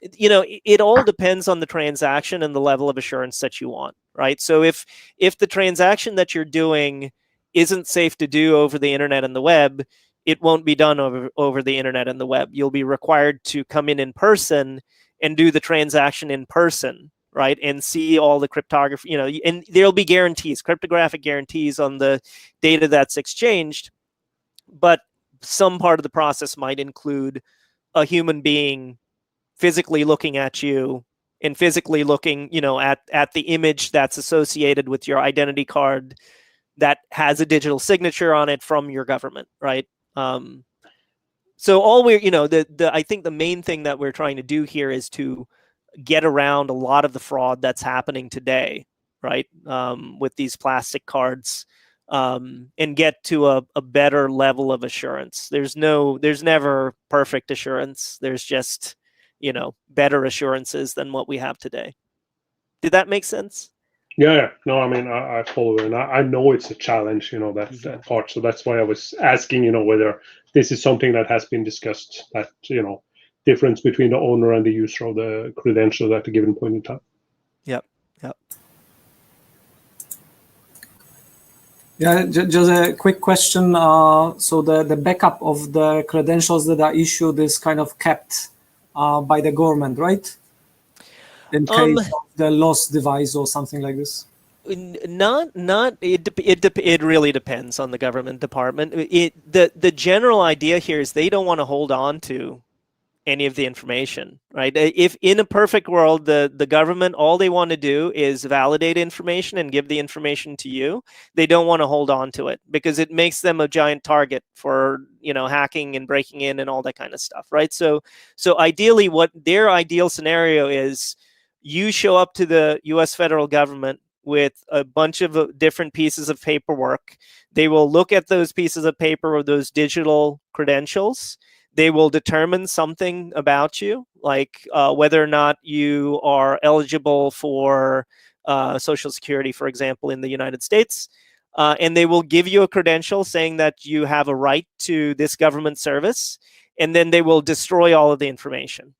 It all depends on the transaction and the level of assurance that you want, right? So if the transaction that you're doing isn't safe to do over the internet and the web, it won't be done over the internet and the web. You'll be required to come in person and do the transaction in person, right? And see all the cryptography, and there'll be guarantees, cryptographic guarantees on the data that's exchanged. But some part of the process might include a human being physically looking at you and physically looking, at the image that's associated with your identity card that has a digital signature on it from your government, right? So all we're, I think the main thing that we're trying to do here is to get around a lot of the fraud that's happening today, right? With these plastic cards, and get to a better level of assurance. There's never perfect assurance. There's just, better assurances than what we have today. Did that make sense? Yeah. No, I mean, I follow it, and I know it's a challenge, that part. So that's why I was asking, whether this is something that has been discussed, that, difference between the owner and the user of the credentials at a given point in time. Yep. Yeah, just a quick question. So the backup of the credentials that are issued is kind of kept by the government, right? In case of the lost device or something like this. It really depends on the government department. The general idea here is they don't want to hold on to any of the information, right? If in a perfect world, the government, all they want to do is validate information and give the information to you. They don't want to hold on to it because it makes them a giant target for, hacking and breaking in and all that kind of stuff, right? So ideally, what their ideal scenario is, you show up to the US federal government with a bunch of different pieces of paperwork. They will look at those pieces of paper or those digital credentials. They will determine something about you, like whether or not you are eligible for Social Security, for example, in the United States. And they will give you a credential saying that you have a right to this government service. And then they will destroy all of the information,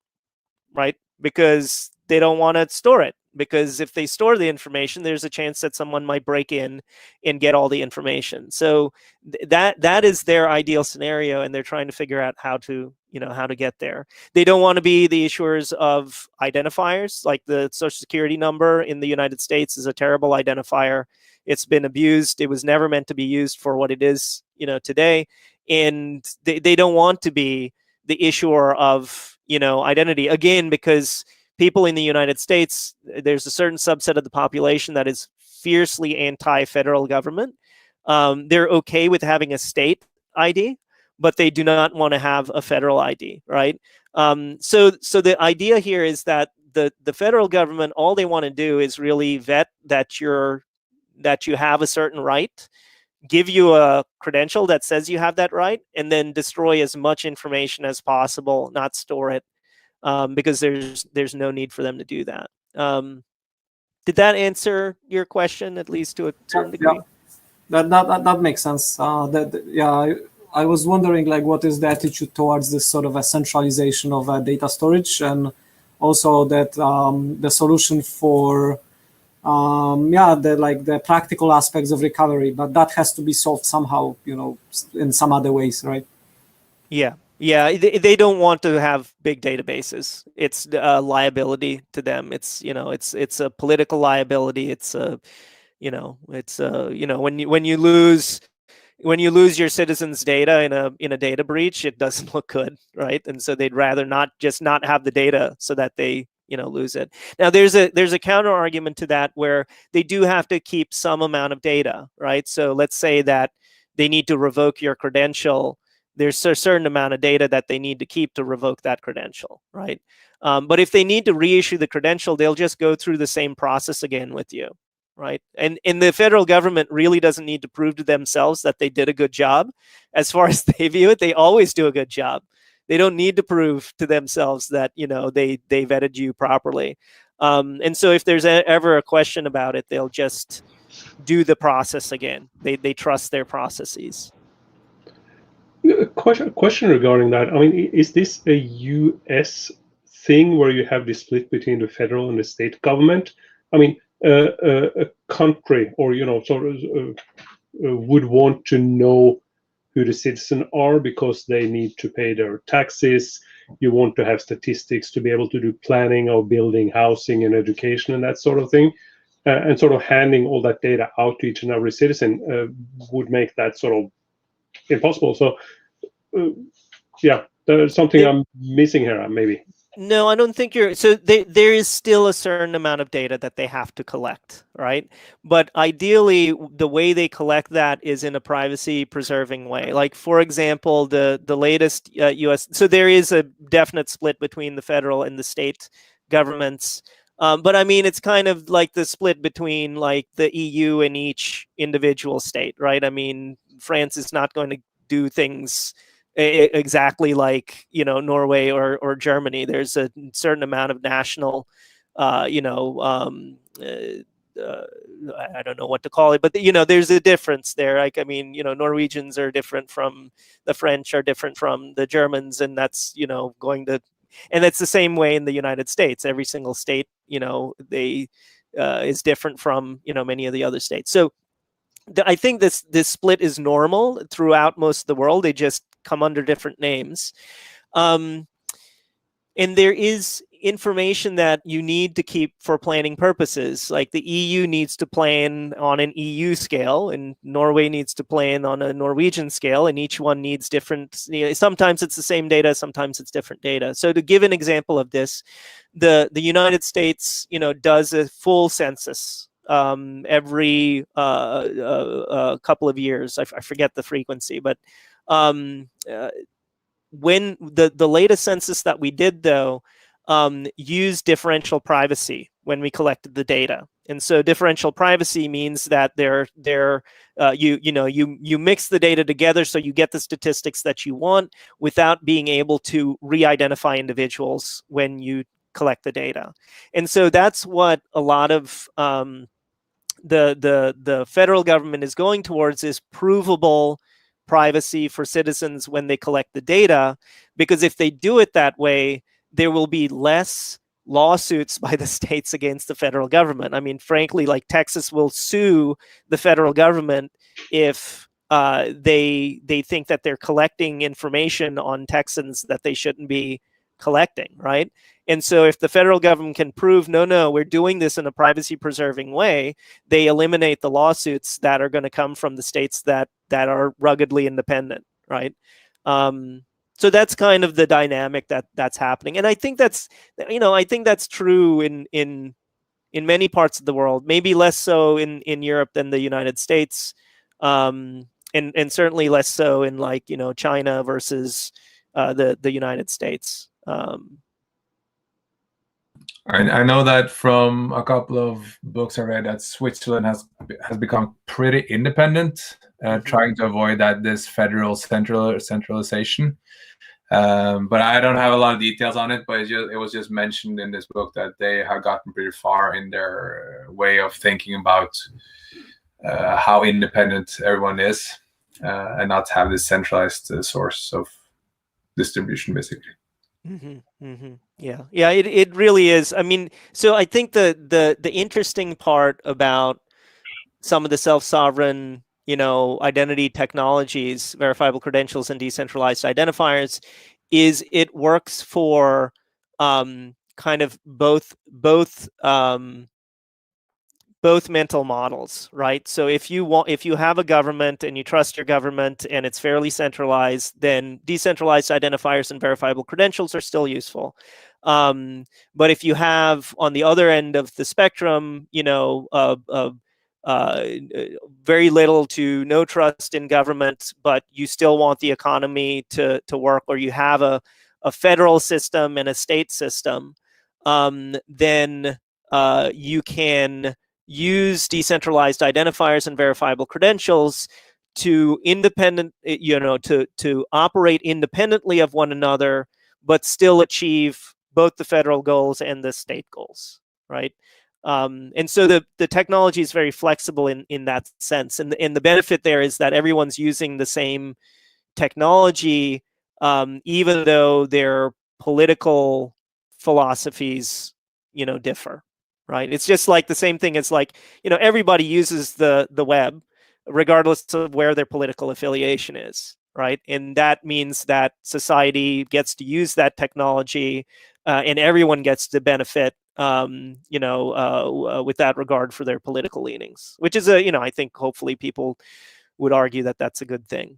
right? Because they don't want to store it. because if they store the information, there's a chance that someone might break in and get all the information. So that is their ideal scenario, and they're trying to figure out how to get there. They don't want to be the issuers of identifiers, like the Social Security number in the United States is a terrible identifier. It's been abused. It was never meant to be used for what it is, today. And they don't want to be the issuer of, identity, again, because people in the United States, there's a certain subset of the population that is fiercely anti-federal government. They're okay with having a state ID, but they do not want to have a federal ID, right? So the idea here is that the federal government, all they want to do is really vet that you have a certain right, give you a credential that says you have that right, and then destroy as much information as possible, not store it, because there's no need for them to do that. Did that answer your question, at least to a certain degree? That makes sense. I was wondering, like, what is the attitude towards this sort of a centralization of data storage, and also that the solution for the practical aspects of recovery, but that has to be solved somehow, in some other ways, right? Yeah. They don't want to have big databases. It's a liability to them. It's it's a political liability. It's a when you lose your citizens' data in a data breach, it doesn't look good, right? And so they'd rather not have the data so that they lose it. Now there's a counter argument to that, where they do have to keep some amount of data, right? So let's say that they need to revoke your credential. There's a certain amount of data that they need to keep to revoke that credential, right? But if they need to reissue the credential, they'll just go through the same process again with you, right? And the federal government really doesn't need to prove to themselves that they did a good job. As far as they view it, they always do a good job. They don't need to prove to themselves that they vetted you properly. And so if there's ever a question about it, they'll just do the process again. They trust their processes. Question regarding that. I mean, is this a US thing where you have this split between the federal and the state government? I mean, a country, or would want to know who the citizens are because they need to pay their taxes. You want to have statistics to be able to do planning of building, housing, and education, and that sort of thing. And sort of handing all that data out to each and every citizen would make that sort of impossible. So there's something I'm missing here, maybe. No, I don't think you're. So there is still a certain amount of data that they have to collect, right? But ideally, the way they collect that is in a privacy-preserving way. Like, for example, the latest U.S. So there is a definite split between the federal and the state governments. But I mean, it's kind of like the split between like the EU and each individual state, right? I mean, France is not going to do things exactly like Norway or Germany. There's a certain amount of national I don't know what to call it, but there's a difference there. Like, I mean, Norwegians are different from the French, are different from the Germans, and that's and it's the same way in the United States. Every single state they is different from many of the other states. So I think this split is normal throughout most of the world. They just come under different names. And there is information that you need to keep for planning purposes. Like the EU needs to plan on an EU scale, and Norway needs to plan on a Norwegian scale, and each one needs different, sometimes it's the same data, sometimes it's different data. So to give an example of this, the United States, does a full census every couple of years. I forget the frequency, but when the latest census that we did, though, used differential privacy when we collected the data. And so differential privacy means that you mix the data together so you get the statistics that you want without being able to re-identify individuals when you collect the data. And so that's what a lot of the federal government is going towards, is provable privacy for citizens when they collect the data, because if they do it that way, there will be less lawsuits by the states against the federal government. I mean, frankly, like Texas will sue the federal government if they think that they're collecting information on Texans that they shouldn't be collecting, right? And so if the federal government can prove, no, we're doing this in a privacy preserving way, they eliminate the lawsuits that are going to come from the states that are ruggedly independent, right? So that's kind of the dynamic that's happening. And I think that's, I think that's true in many parts of the world, maybe less so in Europe than the United States. And certainly less so in like, China versus the United States. I know that from a couple of books I read that Switzerland has become pretty independent, trying to avoid this federal centralization. But I don't have a lot of details on it. But it was just mentioned in this book that they have gotten pretty far in their way of thinking about how independent everyone is, and not have this centralized source of distribution, basically. Yeah, it really is. I mean, so I think the interesting part about some of the self-sovereign, identity technologies, verifiable credentials, and decentralized identifiers is it works for kind of both mental models, right? So if you have a government and you trust your government and it's fairly centralized, then decentralized identifiers and verifiable credentials are still useful. But if you have on the other end of the spectrum, very little to no trust in government, but you still want the economy to work, or you have a federal system and a state system, then you can use decentralized identifiers and verifiable credentials to to operate independently of one another, but still achieve both the federal goals and the state goals, right? And so the technology is very flexible in that sense, and the benefit there is that everyone's using the same technology, even though their political philosophies, differ. Right. It's just like the same thing as like, everybody uses the web regardless of where their political affiliation is. Right. And that means that society gets to use that technology and everyone gets to benefit, with that regard for their political leanings, which is I think hopefully people would argue that that's a good thing.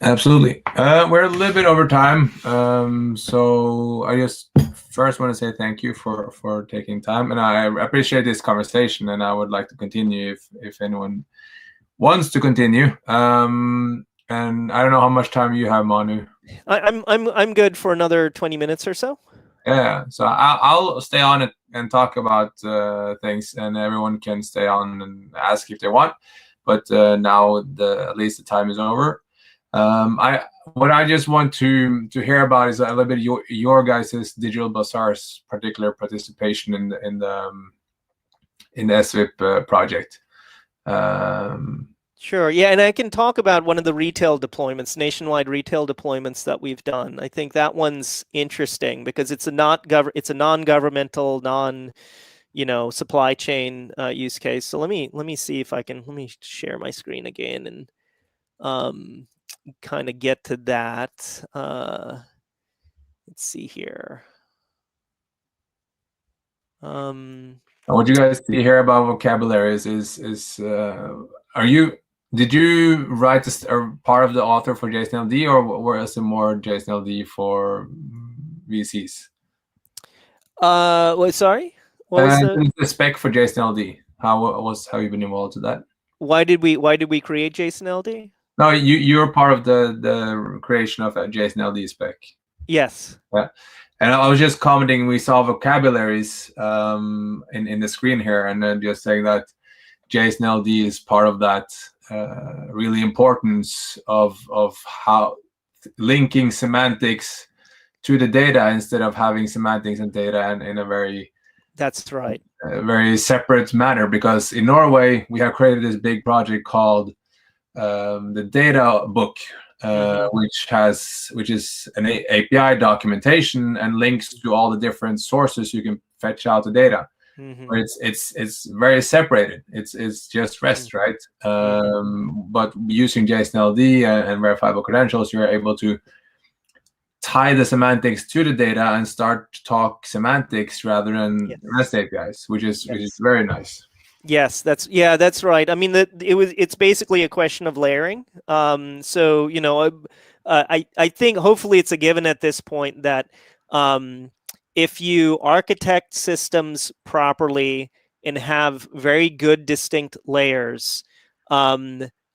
Absolutely. We're a little bit over time, so I just first want to say thank you for taking time, and I appreciate this conversation, and I would like to continue if anyone wants to continue. And I don't know how much time you have, Manu. I'm good for another 20 minutes or so. Yeah, so I'll stay on it and talk about things, and everyone can stay on and ask if they want. But now at least the time is over. What I just want to hear about is a little bit your guys' Digital Bazaar's particular participation in the SVIP project. Sure. Yeah, and I can talk about one of the retail deployments, nationwide retail deployments that we've done. I think that one's interesting because it's a non-governmental, supply chain use case. So let me see if I can. Let me share my screen again and kind of get to that. Let's see here. What you guys see here about vocabularies is did you write this or part of the author for JSON-LD, or was it more JSON-LD for VCs? Sorry? What was the spec for JSON-LD? How you been involved with that? Why did we create JSON-LD? No, you're part of the creation of a JSON-LD spec. Yes. Yeah. And I was just commenting, we saw vocabularies in the screen here, and then just saying that JSON-LD is part of that really importance of how linking semantics to the data instead of having semantics and data in a very that's right very separate manner. Because in Norway we have created this big project called the data book, which is an API documentation and links to all the different sources you can fetch out the data. But it's very separated. It's just REST, right? But using JSON-LD and verifiable credentials, you're able to tie the semantics to the data and start to talk semantics rather than REST APIs, which is very nice. Yes, that's right. I mean, it's basically a question of layering. So you know, I think hopefully it's a given at this point that if you architect systems properly and have very good distinct layers,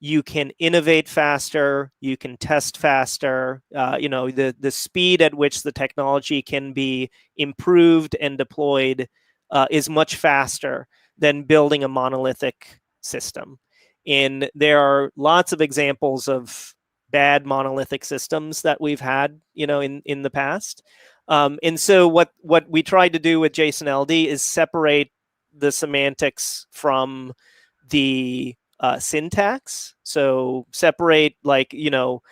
you can innovate faster, you can test faster. You know, the speed at which the technology can be improved and deployed is much faster than building a monolithic system. And there are lots of examples of bad monolithic systems that we've had, you know, in the past. And so what we tried to do with JSON-LD is separate the semantics from the syntax. So separate, like, you know,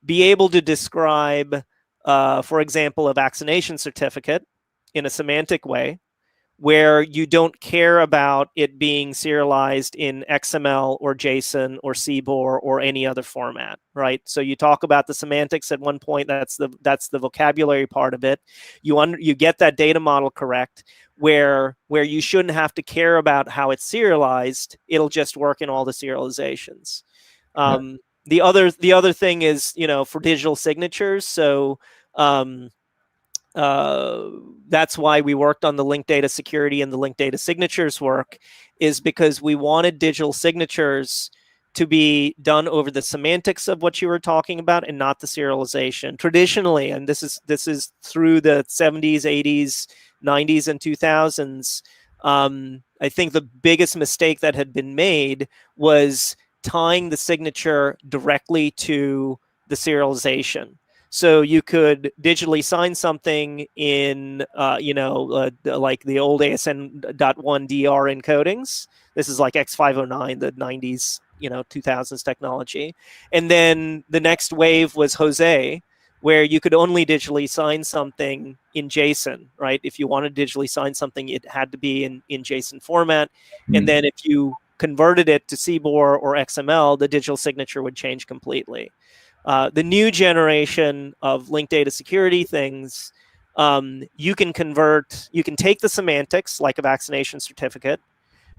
be able to describe, for example, a vaccination certificate in a semantic way, where you don't care about it being serialized in XML or JSON or CBOR or any other format, right? So you talk about the semantics at one point. That's the vocabulary part of it. You get that data model correct, where you shouldn't have to care about how it's serialized. It'll just work in all the serializations. The other thing is, you know, for digital signatures. So that's why we worked on the linked data security and the linked data signatures work, is because we wanted digital signatures to be done over the semantics of what you were talking about and not the serialization. Traditionally, and this is through the 70s, 80s, 90s, and 2000s, I think the biggest mistake that had been made was tying the signature directly to the serialization. So you could digitally sign something in, like the old ASN.1 DR encodings. This is like X509, the 90s, 2000s technology. And then the next wave was Jose, where you could only digitally sign something in JSON, right? If you wanted to digitally sign something, it had to be in JSON format. And then if you converted it to CBOR or XML, the digital signature would change completely. The new generation of linked data security things, you can take the semantics like a vaccination certificate,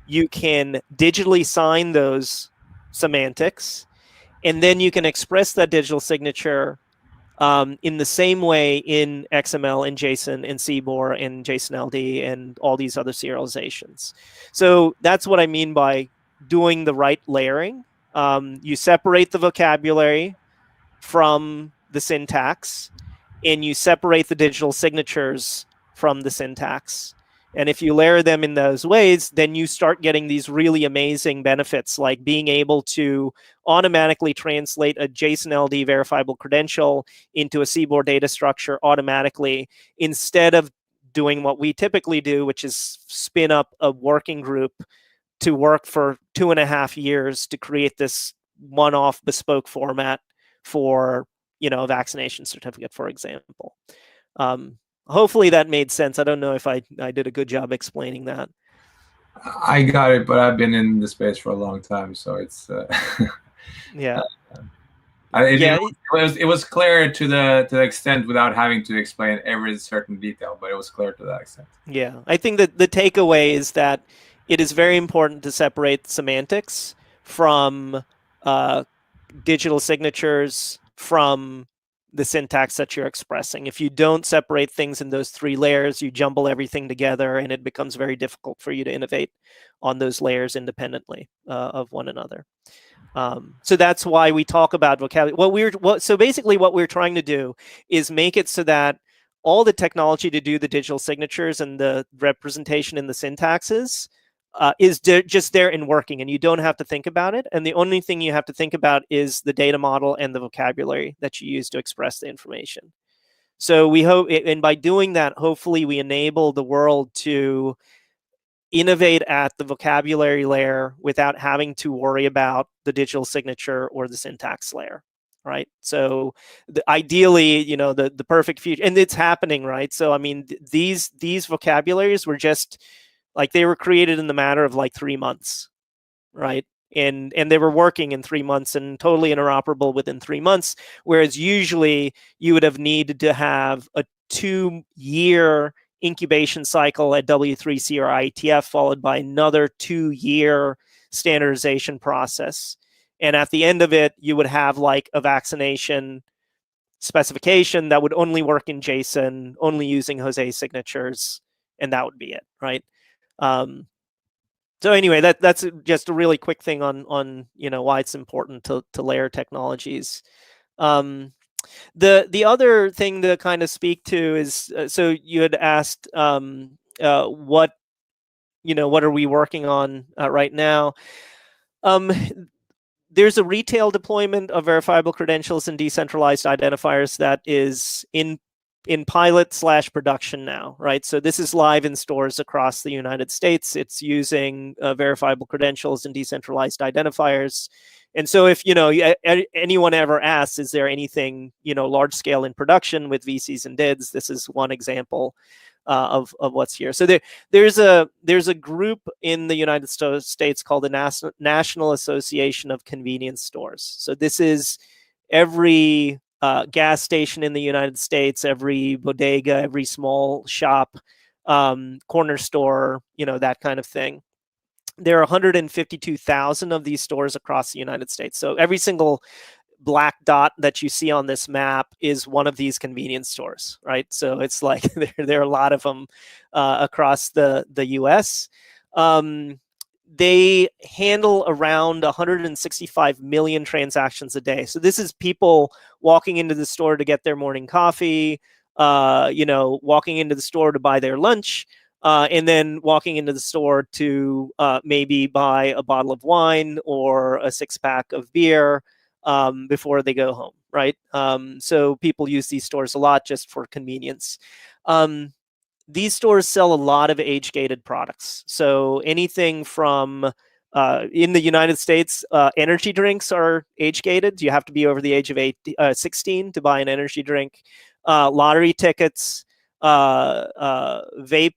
you can digitally sign those semantics, and then you can express that digital signature in the same way in XML and JSON and CBOR and JSON-LD and all these other serializations. So that's what I mean by doing the right layering. You separate the vocabulary from the syntax, and you separate the digital signatures from the syntax. And if you layer them in those ways, then you start getting these really amazing benefits, like being able to automatically translate a JSON-LD verifiable credential into a CBOR data structure automatically, instead of doing what we typically do, which is spin up a working group to work for 2.5 years to create this one-off bespoke format for, a vaccination certificate, for example. Hopefully that made sense. I don't know if I did a good job explaining that. I got it, but I've been in the space for a long time, so it's yeah. It was clear to the extent without having to explain every certain detail, but it was clear to that extent. Yeah, I think that the takeaway is that it is very important to separate semantics from digital signatures from the syntax that you're expressing. If you don't separate things in those 3 layers, you jumble everything together, and it becomes very difficult for you to innovate on those layers independently of one another. So that's why we talk about vocabulary. So basically what we're trying to do is make it so that all the technology to do the digital signatures and the representation in the syntaxes is just there and working, and you don't have to think about it. And the only thing you have to think about is the data model and the vocabulary that you use to express the information. So we hope, and by doing that, hopefully we enable the world to innovate at the vocabulary layer without having to worry about the digital signature or the syntax layer. right? So ideally, the perfect future, and it's happening, right? So I mean, these vocabularies were just like, they were created in the matter of like 3 months, right? And they were working in 3 months and totally interoperable within 3 months, whereas usually you would have needed to have a 2-year incubation cycle at W3C or IETF, followed by another 2-year standardization process. And at the end of it, you would have like a vaccination specification that would only work in JSON, only using Jose signatures, and that would be it, right? So anyway, that's just a really quick thing on why it's important to layer technologies. The other thing to kind of speak to is, so you had asked what are we working on right now. There's a retail deployment of verifiable credentials and decentralized identifiers that is in pilot/production now, right? So this is live in stores across the United States. It's using verifiable credentials and decentralized identifiers. And so if anyone ever asks, is there anything large scale in production with VCs and DIDs, this is one example of what's here. So there's a group in the United States called the National Association of Convenience Stores. So this is every gas station in the United States, every bodega, every small shop, corner store, that kind of thing. There are 152,000 of these stores across the United States. So every single black dot that you see on this map is one of these convenience stores, right? So it's like there are a lot of them across the US. They handle around 165 million transactions a day. So this is people walking into the store to get their morning coffee, walking into the store to buy their lunch, and then walking into the store to maybe buy a bottle of wine or a 6-pack of beer before they go home, right? So people use these stores a lot just for convenience. These stores sell a lot of age-gated products. So anything from, in the United States, energy drinks are age-gated. You have to be over the age of 16 to buy an energy drink. Lottery tickets, vape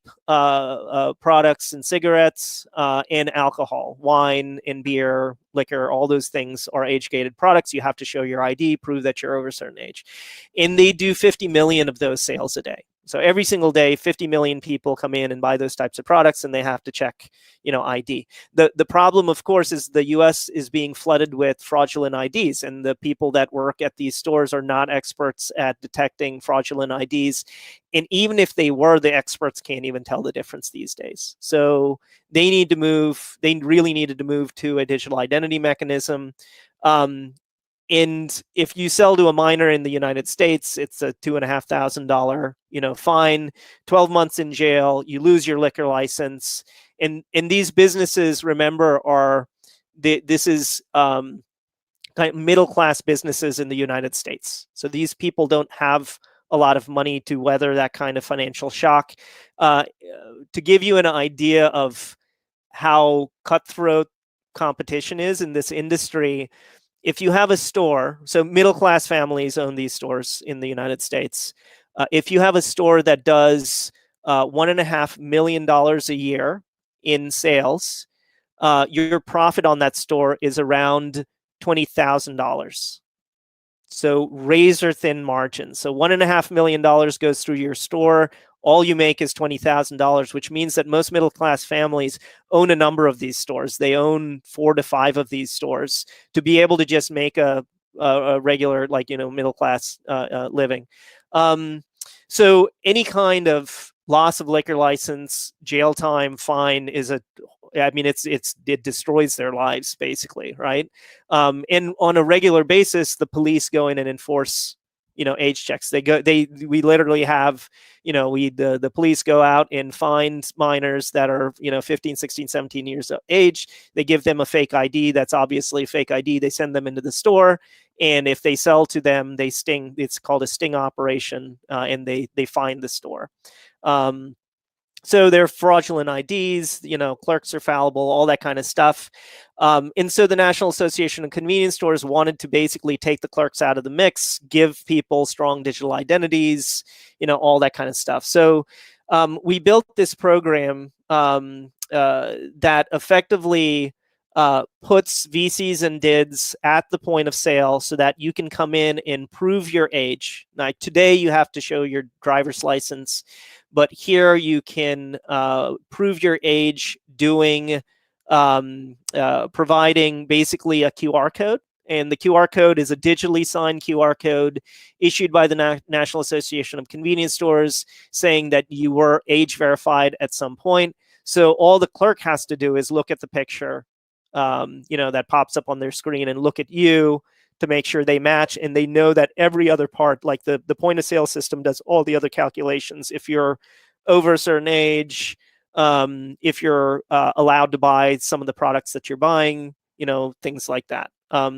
products and cigarettes, and alcohol, wine and beer, liquor, all those things are age-gated products. You have to show your ID, prove that you're over a certain age. And they do 50 million of those sales a day. So every single day, 50 million people come in and buy those types of products, and they have to check, ID. The problem, of course, is the U.S. is being flooded with fraudulent IDs, and the people that work at these stores are not experts at detecting fraudulent IDs. And even if they were, the experts can't even tell the difference these days. So they need to move. They really needed to move to a digital identity mechanism. And if you sell to a minor in the United States, it's a $2,500, fine, 12 months in jail, you lose your liquor license. And these businesses, remember, this is kind of middle-class businesses in the United States. So these people don't have a lot of money to weather that kind of financial shock. To give you an idea of how cutthroat competition is in this industry, if you have a store, so middle-class families own these stores in the United States. If you have a store that does $1.5 million a year in sales, your profit on that store is around $20,000. So razor thin margins. So $1.5 million goes through your store. All you make is $20,000, which means that most middle-class families own a number of these stores. They own 4 to 5 of these stores to be able to just make a regular, middle-class living. So any kind of loss of liquor license, jail time, fine it destroys their lives, basically, right? And on a regular basis, the police go in and enforce age checks. We literally have, the police go out and find minors that are, 15, 16, 17 years of age. They give them a fake ID. That's obviously a fake ID. They send them into the store. And if they sell to them, they sting. It's called a sting operation, and they fine the store. So they're fraudulent IDs, clerks are fallible, all that kind of stuff. And so the National Association of Convenience Stores wanted to basically take the clerks out of the mix, give people strong digital identities, all that kind of stuff. So we built this program that effectively puts VCs and DIDs at the point of sale so that you can come in and prove your age. Now, today you have to show your driver's license, but here you can prove your age doing providing basically a QR code. And the QR code is a digitally signed QR code issued by the National Association of Convenience Stores saying that you were age verified at some point. So all the clerk has to do is look at the picture, that pops up on their screen and look at you to make sure they match, and they know that every other part, like the point of sale system does all the other calculations. If you're over a certain age, if you're allowed to buy some of the products that you're buying, things like that.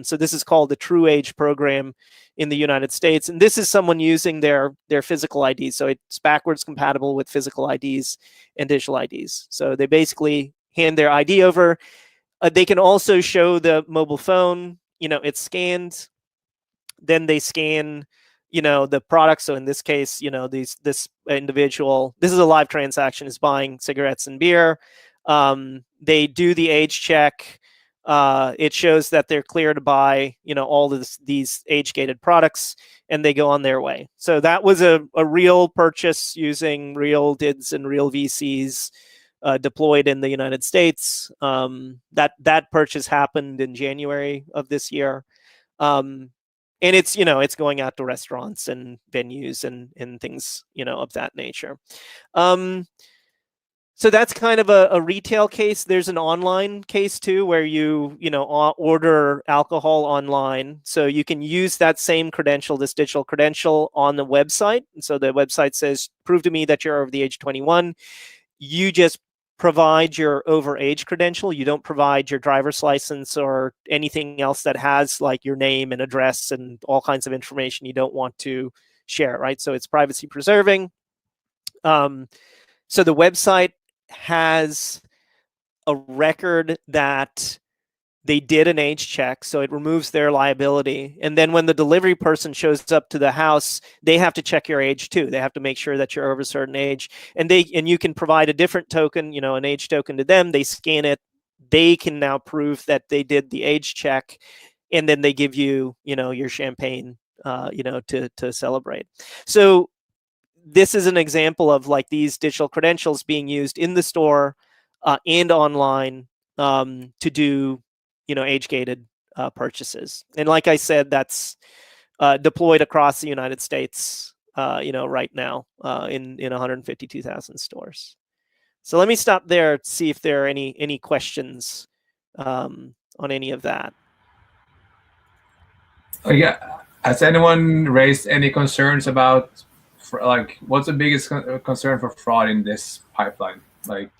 So this is called the True Age program in the United States. And this is someone using their physical IDs. So it's backwards compatible with physical IDs and digital IDs. So they basically hand their ID over. They can also show the mobile phone, it's scanned. Then they scan, the product. So in this case, this individual, this is a live transaction, is buying cigarettes and beer. They do the age check. It shows that they're clear to buy, all of these age-gated products, and they go on their way. So that was a real purchase using real DIDs and real VCs deployed in the United States. That purchase happened in January of this year. And it's, it's going out to restaurants and venues and things, of that nature. So that's kind of a retail case. There's an online case too, where you order alcohol online. So you can use that same credential, this digital credential, on the website. And so the website says, prove to me that you're over the age of 21. You just provide your overage credential. You don't provide your driver's license or anything else that has like your name and address and all kinds of information you don't want to share, right? So it's privacy preserving. So the website has a record that they did an age check, so it removes their liability. And then when the delivery person shows up to the house, they have to check your age too. They have to make sure that you're over a certain age. And you can provide a different token, an age token to them. They scan it. They can now prove that they did the age check, and then they give you, your champagne, to celebrate. So this is an example of like these digital credentials being used in the store and online to do, age-gated purchases. And like I said, that's deployed across the United States, right now in 152,000 stores. So let me stop there to see if there are any questions on any of that. Oh, yeah. Has anyone raised any concerns about, like, what's the biggest concern for fraud in this pipeline? Like,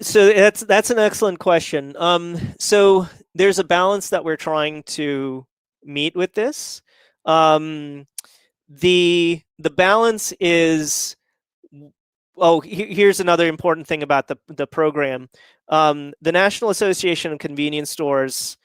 So that's an excellent question. So there's a balance that we're trying to meet with this. The balance is, here's another important thing about the program. The National Association of Convenience Stores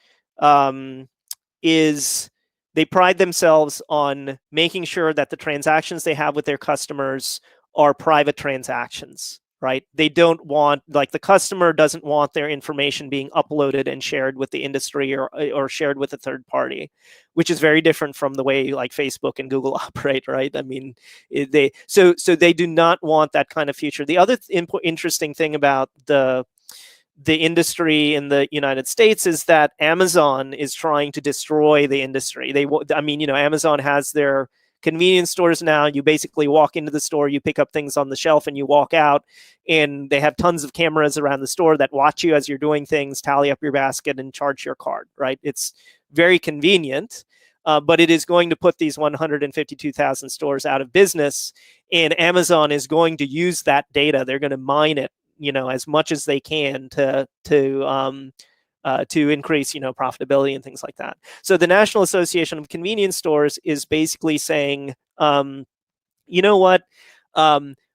they pride themselves on making sure that the transactions they have with their customers are private transactions. Right? They don't want, like, the customer doesn't want their information being uploaded and shared with the industry or shared with a third party, which is very different from the way like Facebook and Google operate, right? I mean, so they do not want that kind of future. The other interesting thing about the industry in the United States is that Amazon is trying to destroy the industry. Amazon has their convenience stores now. You basically walk into the store, you pick up things on the shelf, and you walk out, and they have tons of cameras around the store that watch you as you're doing things, tally up your basket, and charge your card, right? It's very convenient, but it is going to put these 152,000 stores out of business, and Amazon is going to use that data. They're going to mine it, as much as they can to increase, profitability and things like that. So the National Association of Convenience Stores is basically saying, you know what,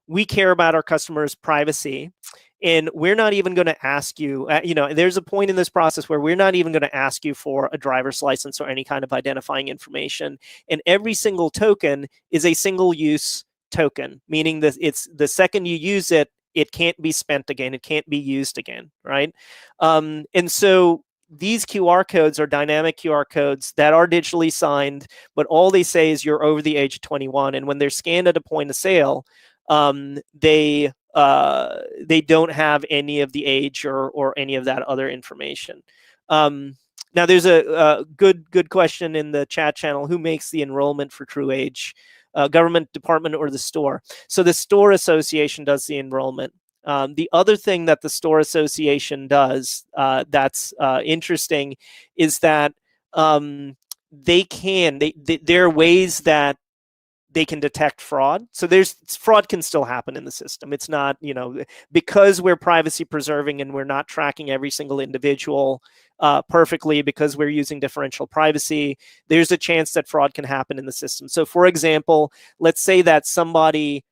we care about our customers' privacy, and we're not even going to ask you, there's a point in this process where we're not even going to ask you for a driver's license or any kind of identifying information. And every single token is a single use token, meaning that it's the second you use it, it can't be spent again. It can't be used again, right? And so these QR codes are dynamic QR codes that are digitally signed, but all they say is you're over the age of 21. And when they're scanned at a point of sale, they don't have any of the age or any of that other information. Now, there's a good question in the chat channel: who makes the enrollment for True Age? Government department or the store? So the store association does the enrollment. The other thing that the store association does that's interesting is that there are ways that they can detect fraud. So fraud can still happen in the system. It's not, because we're privacy preserving and we're not tracking every single individual perfectly because we're using differential privacy, there's a chance that fraud can happen in the system. So for example, let's say that somebody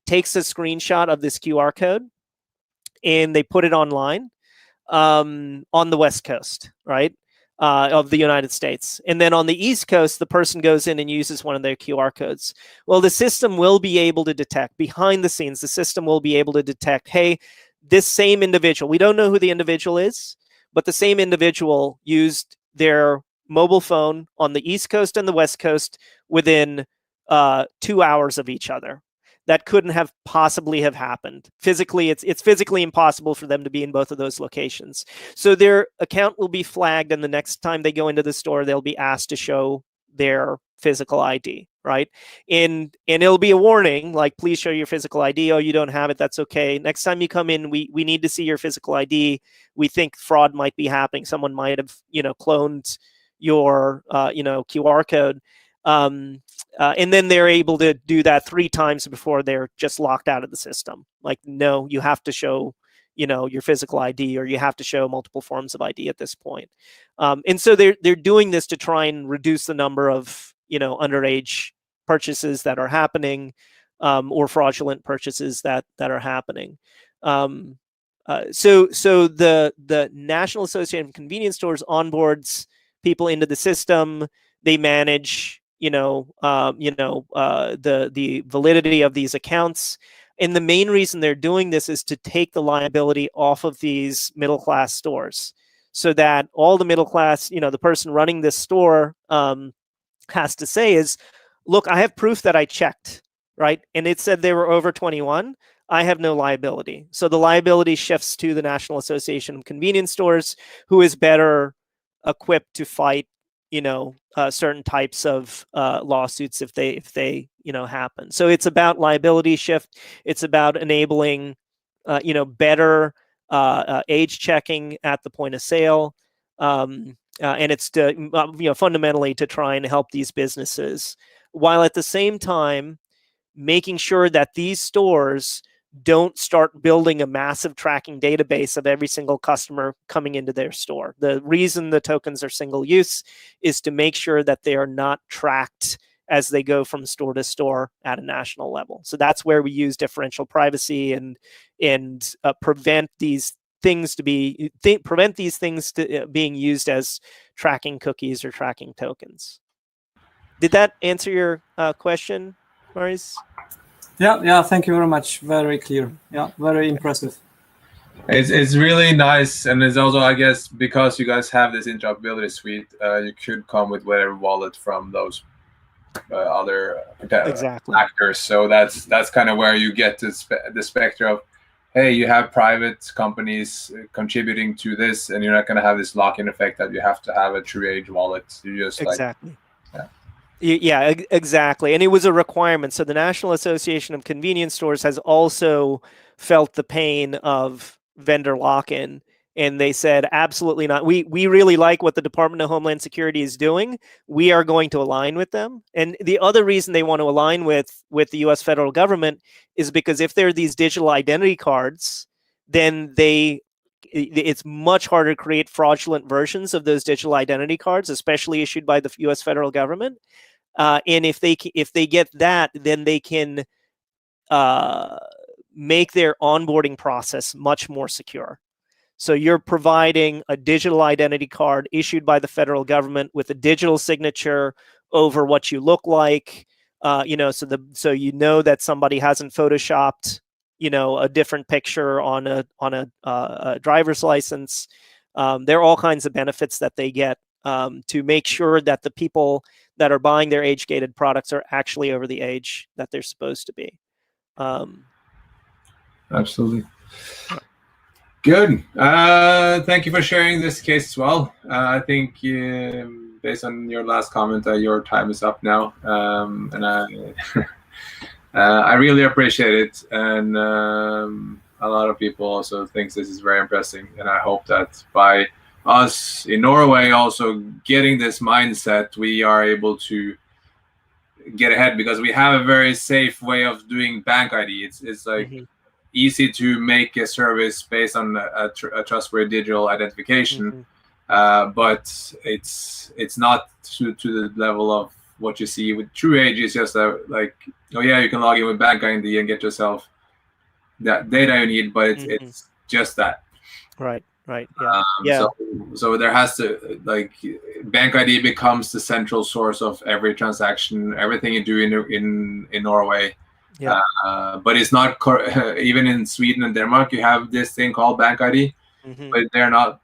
takes a screenshot of this QR code and they put it online on the West Coast, right? Of the United States. And then on the East Coast, the person goes in and uses one of their QR codes. Well, the system will be able to detect, behind the scenes, the system will be able to detect, hey, this same individual, we don't know who the individual is, but the same individual used their mobile phone on the East Coast and the West Coast within 2 hours of each other. That couldn't have possibly have happened. Physically, it's physically impossible for them to be in both of those locations. So their account will be flagged, and the next time they go into the store, they'll be asked to show their physical ID, right? And it'll be a warning, like, please show your physical ID. Oh, you don't have it, that's okay. Next time you come in, we need to see your physical ID. We think fraud might be happening. Someone might have, cloned your, QR code. And then they're able to do that 3 times before they're just locked out of the system. Like, no, you have to show, your physical ID, or you have to show multiple forms of ID at this point. And so they're doing this to try and reduce the number of, underage purchases that are happening, or fraudulent purchases that are happening. So the National Association of Convenience Stores onboards people into the system. They manage the validity of these accounts. And the main reason they're doing this is to take the liability off of these middle-class stores, so that all the middle class, the person running this store has to say is, look, I have proof that I checked, right? And it said they were over 21. I have no liability. So the liability shifts to the National Association of Convenience Stores, who is better equipped to fight certain types of lawsuits if they happen. So it's about liability shift. It's about enabling better age checking at the point of sale, and it's to fundamentally to try and help these businesses, while at the same time making sure that these stores don't start building a massive tracking database of every single customer coming into their store. The reason the tokens are single use is to make sure that they are not tracked as they go from store to store at a national level. So that's where we use differential privacy and prevent these things being used as tracking cookies or tracking tokens. Did that answer your question, Maurice? Yeah. Thank you very much. Very clear. Yeah, very impressive. It's really nice, and it's also, I guess, because you guys have this interoperability suite, you could come with whatever wallet from those other actors. So that's kind of where you get to the specter of, hey, you have private companies contributing to this, and you're not going to have this lock-in effect that you have to have a True Age wallet. You just exactly. Yeah, exactly. And it was a requirement. So the National Association of Convenience Stores has also felt the pain of vendor lock-in. And they said, absolutely not. We really like what the Department of Homeland Security is doing. We are going to align with them. And the other reason they want to align with the U.S. federal government is because if there are these digital identity cards, then it's much harder to create fraudulent versions of those digital identity cards, especially issued by the U.S. federal government. And if they get that, then they can make their onboarding process much more secure. So you're providing a digital identity card issued by the federal government with a digital signature over what you look like, so you know that somebody hasn't photoshopped, a different picture on a driver's license. There are all kinds of benefits that they get to make sure that the people that are buying their age-gated products are actually over the age that they're supposed to be. Absolutely. Good. Thank you for sharing this case as well. I think based on your last comment, your time is up now, and I really appreciate it. And a lot of people also think this is very impressive, and I hope that by us in Norway also getting this mindset, we are able to get ahead, because we have a very safe way of doing bank ID. It's like easy to make a service based on a trustworthy digital identification, but it's not to the level of what you see with True Age. It's just like, oh yeah, you can log in with bank ID and get yourself that data you need, but it's just that. Right. Yeah. So there has to, like, bank ID becomes the central source of every transaction, everything you do in Norway. Yeah. But it's not even in Sweden and Denmark. You have this thing called bank ID, but they're not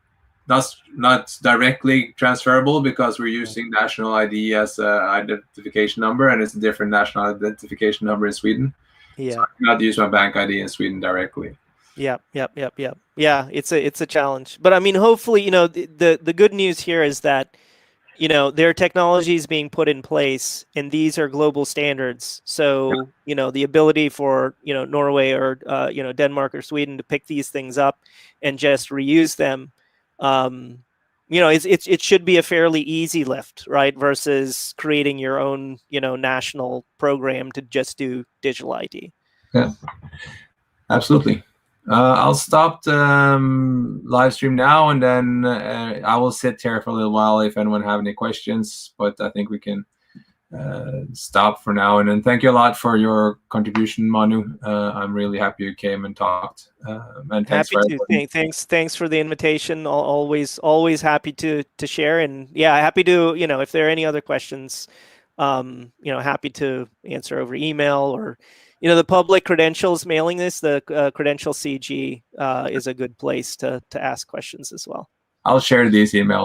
directly transferable, because we're using national ID as an identification number, and it's a different national identification number in Sweden. Yeah. So I cannot use my bank ID in Sweden directly. Yeah. Yeah, it's a challenge. But I mean, hopefully, the good news here is that, there are technologies being put in place, and these are global standards. So, the ability for, Norway or, Denmark or Sweden to pick these things up and just reuse them, it should be a fairly easy lift, right? Versus creating your own, national program to just do digital ID. Yeah, absolutely. I'll stop the live stream now, and then I will sit here for a little while if anyone have any questions, but I think we can stop for now. And then thank you a lot for your contribution, Manu. I'm really happy you came and talked. And thanks thanks for the invitation. Always happy to share, and yeah, happy to, if there are any other questions, happy to answer over email, or the public credentials mailing list, the Credential CG is a good place to ask questions as well. I'll share these emails.